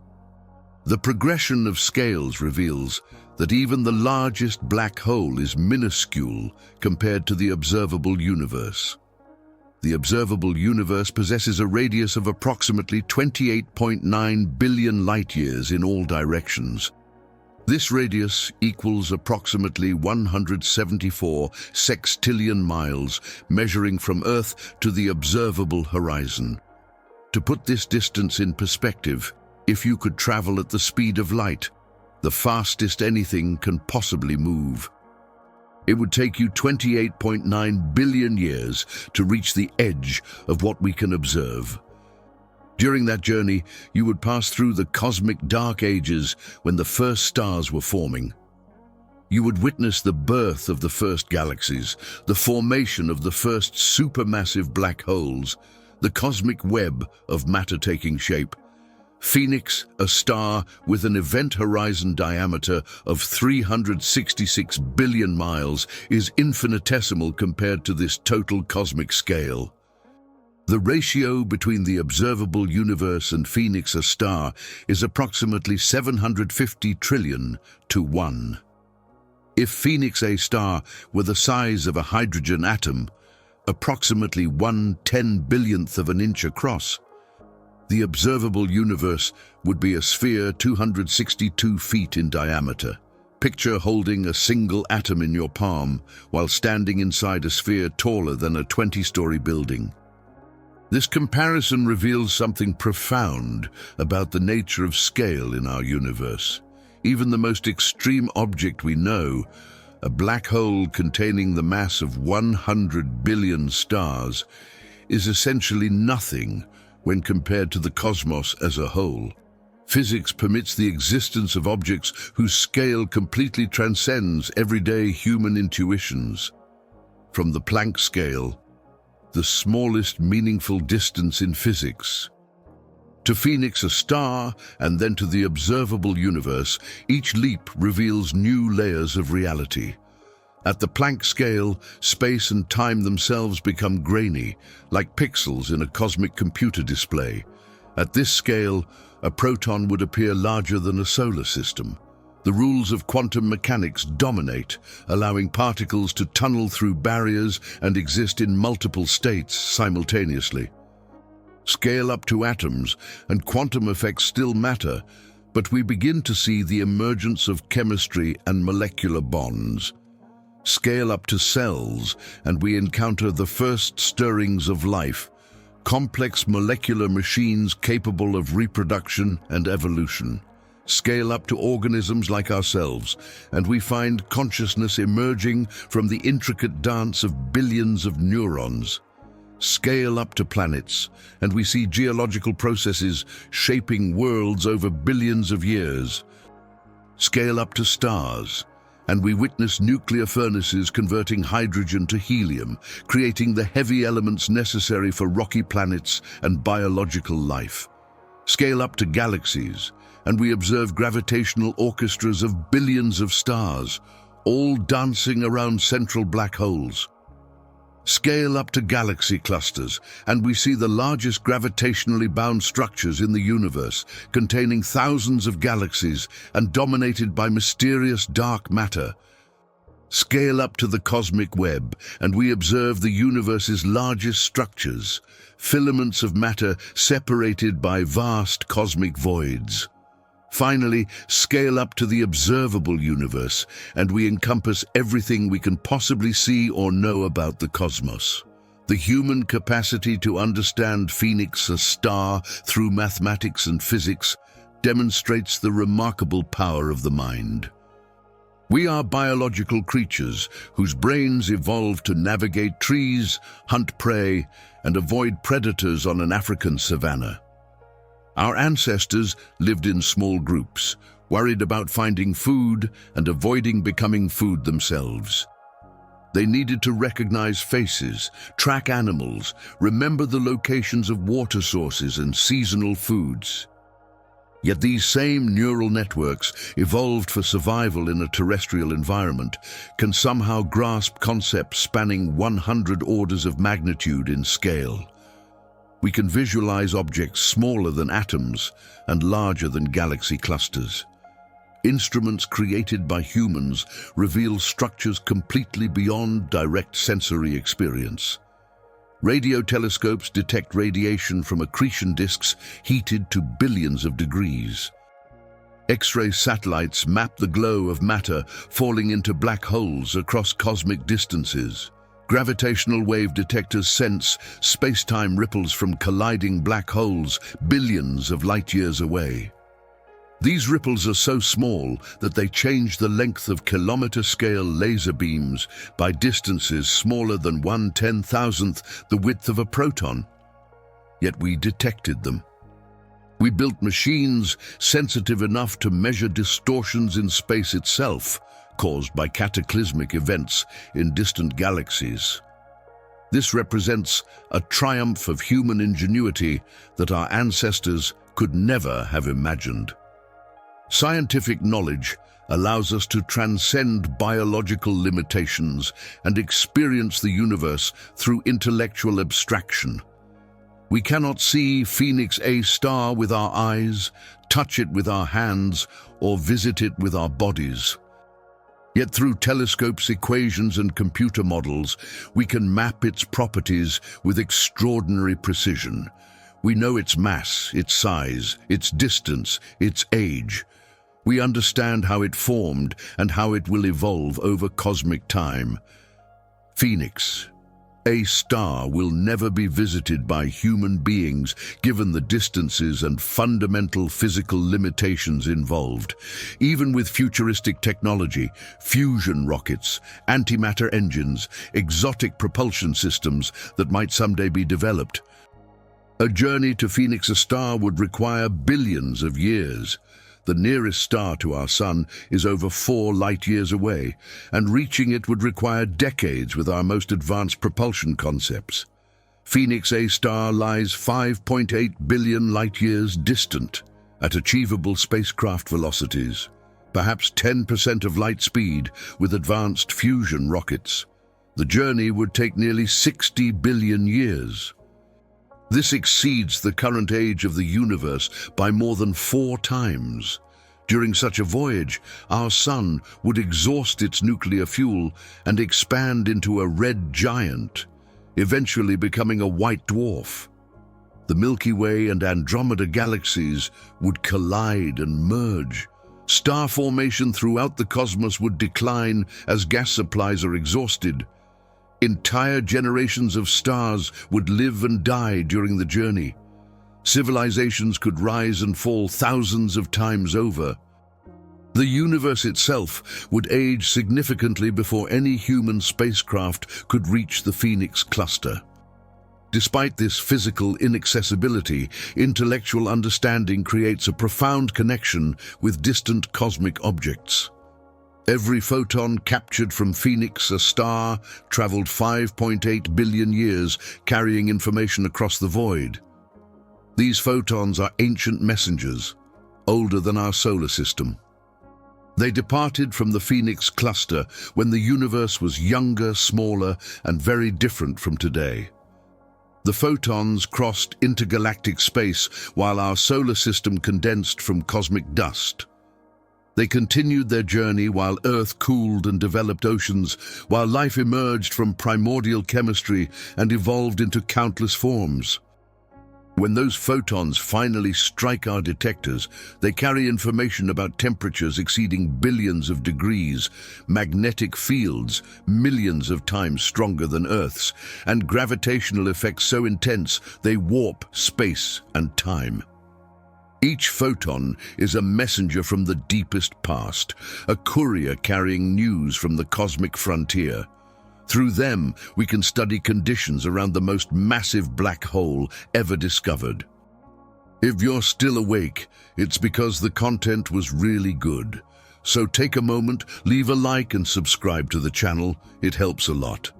The progression of scales reveals that even the largest black hole is minuscule compared to the observable universe. The observable universe possesses a radius of approximately 28.9 billion light-years in all directions. This radius equals approximately 174 sextillion miles, measuring from Earth to the observable horizon. To put this distance in perspective, if you could travel at the speed of light, the fastest anything can possibly move, it would take you 28.9 billion years to reach the edge of what we can observe. During that journey, you would pass through the cosmic dark ages when the first stars were forming. You would witness the birth of the first galaxies, the formation of the first supermassive black holes, the cosmic web of matter taking shape. Phoenix, a star with an event horizon diameter of 366 billion miles, is infinitesimal compared to this total cosmic scale. The ratio between the observable universe and Phoenix, a star, is approximately 750 trillion to 1. If Phoenix A star were the size of a hydrogen atom, approximately 1/10,000,000th of an inch across, the observable universe would be a sphere 262 feet in diameter. Picture holding a single atom in your palm while standing inside a sphere taller than a 20-story building. This comparison reveals something profound about the nature of scale in our universe. Even the most extreme object we know, a black hole containing the mass of 100 billion stars, is essentially nothing when compared to the cosmos as a whole. Physics permits the existence of objects whose scale completely transcends everyday human intuitions. From the Planck scale, the smallest meaningful distance in physics, to Phoenix, a star, and then to the observable universe, each leap reveals new layers of reality. At the Planck scale, space and time themselves become grainy, like pixels in a cosmic computer display. At this scale, a proton would appear larger than a solar system. The rules of quantum mechanics dominate, allowing particles to tunnel through barriers and exist in multiple states simultaneously. Scale up to atoms, and quantum effects still matter, but we begin to see the emergence of chemistry and molecular bonds. Scale up to cells, and we encounter the first stirrings of life, complex molecular machines capable of reproduction and evolution. Scale up to organisms like ourselves, and we find consciousness emerging from the intricate dance of billions of neurons. Scale up to planets, and we see geological processes shaping worlds over billions of years. Scale up to stars, and we witness nuclear furnaces converting hydrogen to helium, creating the heavy elements necessary for rocky planets and biological life. Scale up to galaxies, and we observe gravitational orchestras of billions of stars, all dancing around central black holes. Scale up to galaxy clusters, and we see the largest gravitationally bound structures in the universe, containing thousands of galaxies and dominated by mysterious dark matter. Scale up to the cosmic web, and we observe the universe's largest structures, filaments of matter separated by vast cosmic voids. Finally, scale up to the observable universe, and we encompass everything we can possibly see or know about the cosmos. The human capacity to understand Phoenix, a star, through mathematics and physics, demonstrates the remarkable power of the mind. We are biological creatures whose brains evolved to navigate trees, hunt prey, and avoid predators on an African savanna. Our ancestors lived in small groups, worried about finding food and avoiding becoming food themselves. They needed to recognize faces, track animals, remember the locations of water sources and seasonal foods. Yet these same neural networks, evolved for survival in a terrestrial environment, can somehow grasp concepts spanning 100 orders of magnitude in scale. We can visualize objects smaller than atoms and larger than galaxy clusters. Instruments created by humans reveal structures completely beyond direct sensory experience. Radio telescopes detect radiation from accretion disks heated to billions of degrees. X-ray satellites map the glow of matter falling into black holes across cosmic distances. Gravitational wave detectors sense spacetime ripples from colliding black holes billions of light-years away. These ripples are so small that they change the length of kilometer-scale laser beams by distances smaller than 1/10,000th the width of a proton. Yet we detected them. We built machines sensitive enough to measure distortions in space itself, caused by cataclysmic events in distant galaxies. This represents a triumph of human ingenuity that our ancestors could never have imagined. Scientific knowledge allows us to transcend biological limitations and experience the universe through intellectual abstraction. We cannot see Phoenix A star with our eyes, touch it with our hands, or visit it with our bodies. Yet through telescopes, equations, and computer models, we can map its properties with extraordinary precision. We know its mass, its size, its distance, its age. We understand how it formed and how it will evolve over cosmic time. Phoenix, a star, will never be visited by human beings given the distances and fundamental physical limitations involved. Even with futuristic technology, fusion rockets, antimatter engines, exotic propulsion systems that might someday be developed, a journey to Phoenix, a star, would require billions of years. The nearest star to our Sun is over 4 light-years away, and reaching it would require decades with our most advanced propulsion concepts. Phoenix A star lies 5.8 billion light-years distant, at achievable spacecraft velocities, perhaps 10% of light speed with advanced fusion rockets. The journey would take nearly 60 billion years. This exceeds the current age of the universe by more than 4 times. During such a voyage, our sun would exhaust its nuclear fuel and expand into a red giant, eventually becoming a white dwarf. The Milky Way and Andromeda galaxies would collide and merge. Star formation throughout the cosmos would decline as gas supplies are exhausted. Entire generations of stars would live and die during the journey. Civilizations could rise and fall thousands of times over. The universe itself would age significantly before any human spacecraft could reach the Phoenix cluster. Despite this physical inaccessibility, intellectual understanding creates a profound connection with distant cosmic objects. Every photon captured from Phoenix, a star, traveled 5.8 billion years, carrying information across the void. These photons are ancient messengers, older than our solar system. They departed from the Phoenix cluster when the universe was younger, smaller, and very different from today. The photons crossed intergalactic space while our solar system condensed from cosmic dust. They continued their journey while Earth cooled and developed oceans, while life emerged from primordial chemistry and evolved into countless forms. When those photons finally strike our detectors, they carry information about temperatures exceeding billions of degrees, magnetic fields millions of times stronger than Earth's, and gravitational effects so intense they warp space and time. Each photon is a messenger from the deepest past, a courier carrying news from the cosmic frontier. Through them, we can study conditions around the most massive black hole ever discovered. If you're still awake, it's because the content was really good. So take a moment, leave a like and subscribe to the channel. It helps a lot.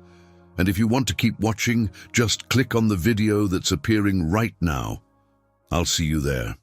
And if you want to keep watching, just click on the video that's appearing right now. I'll see you there.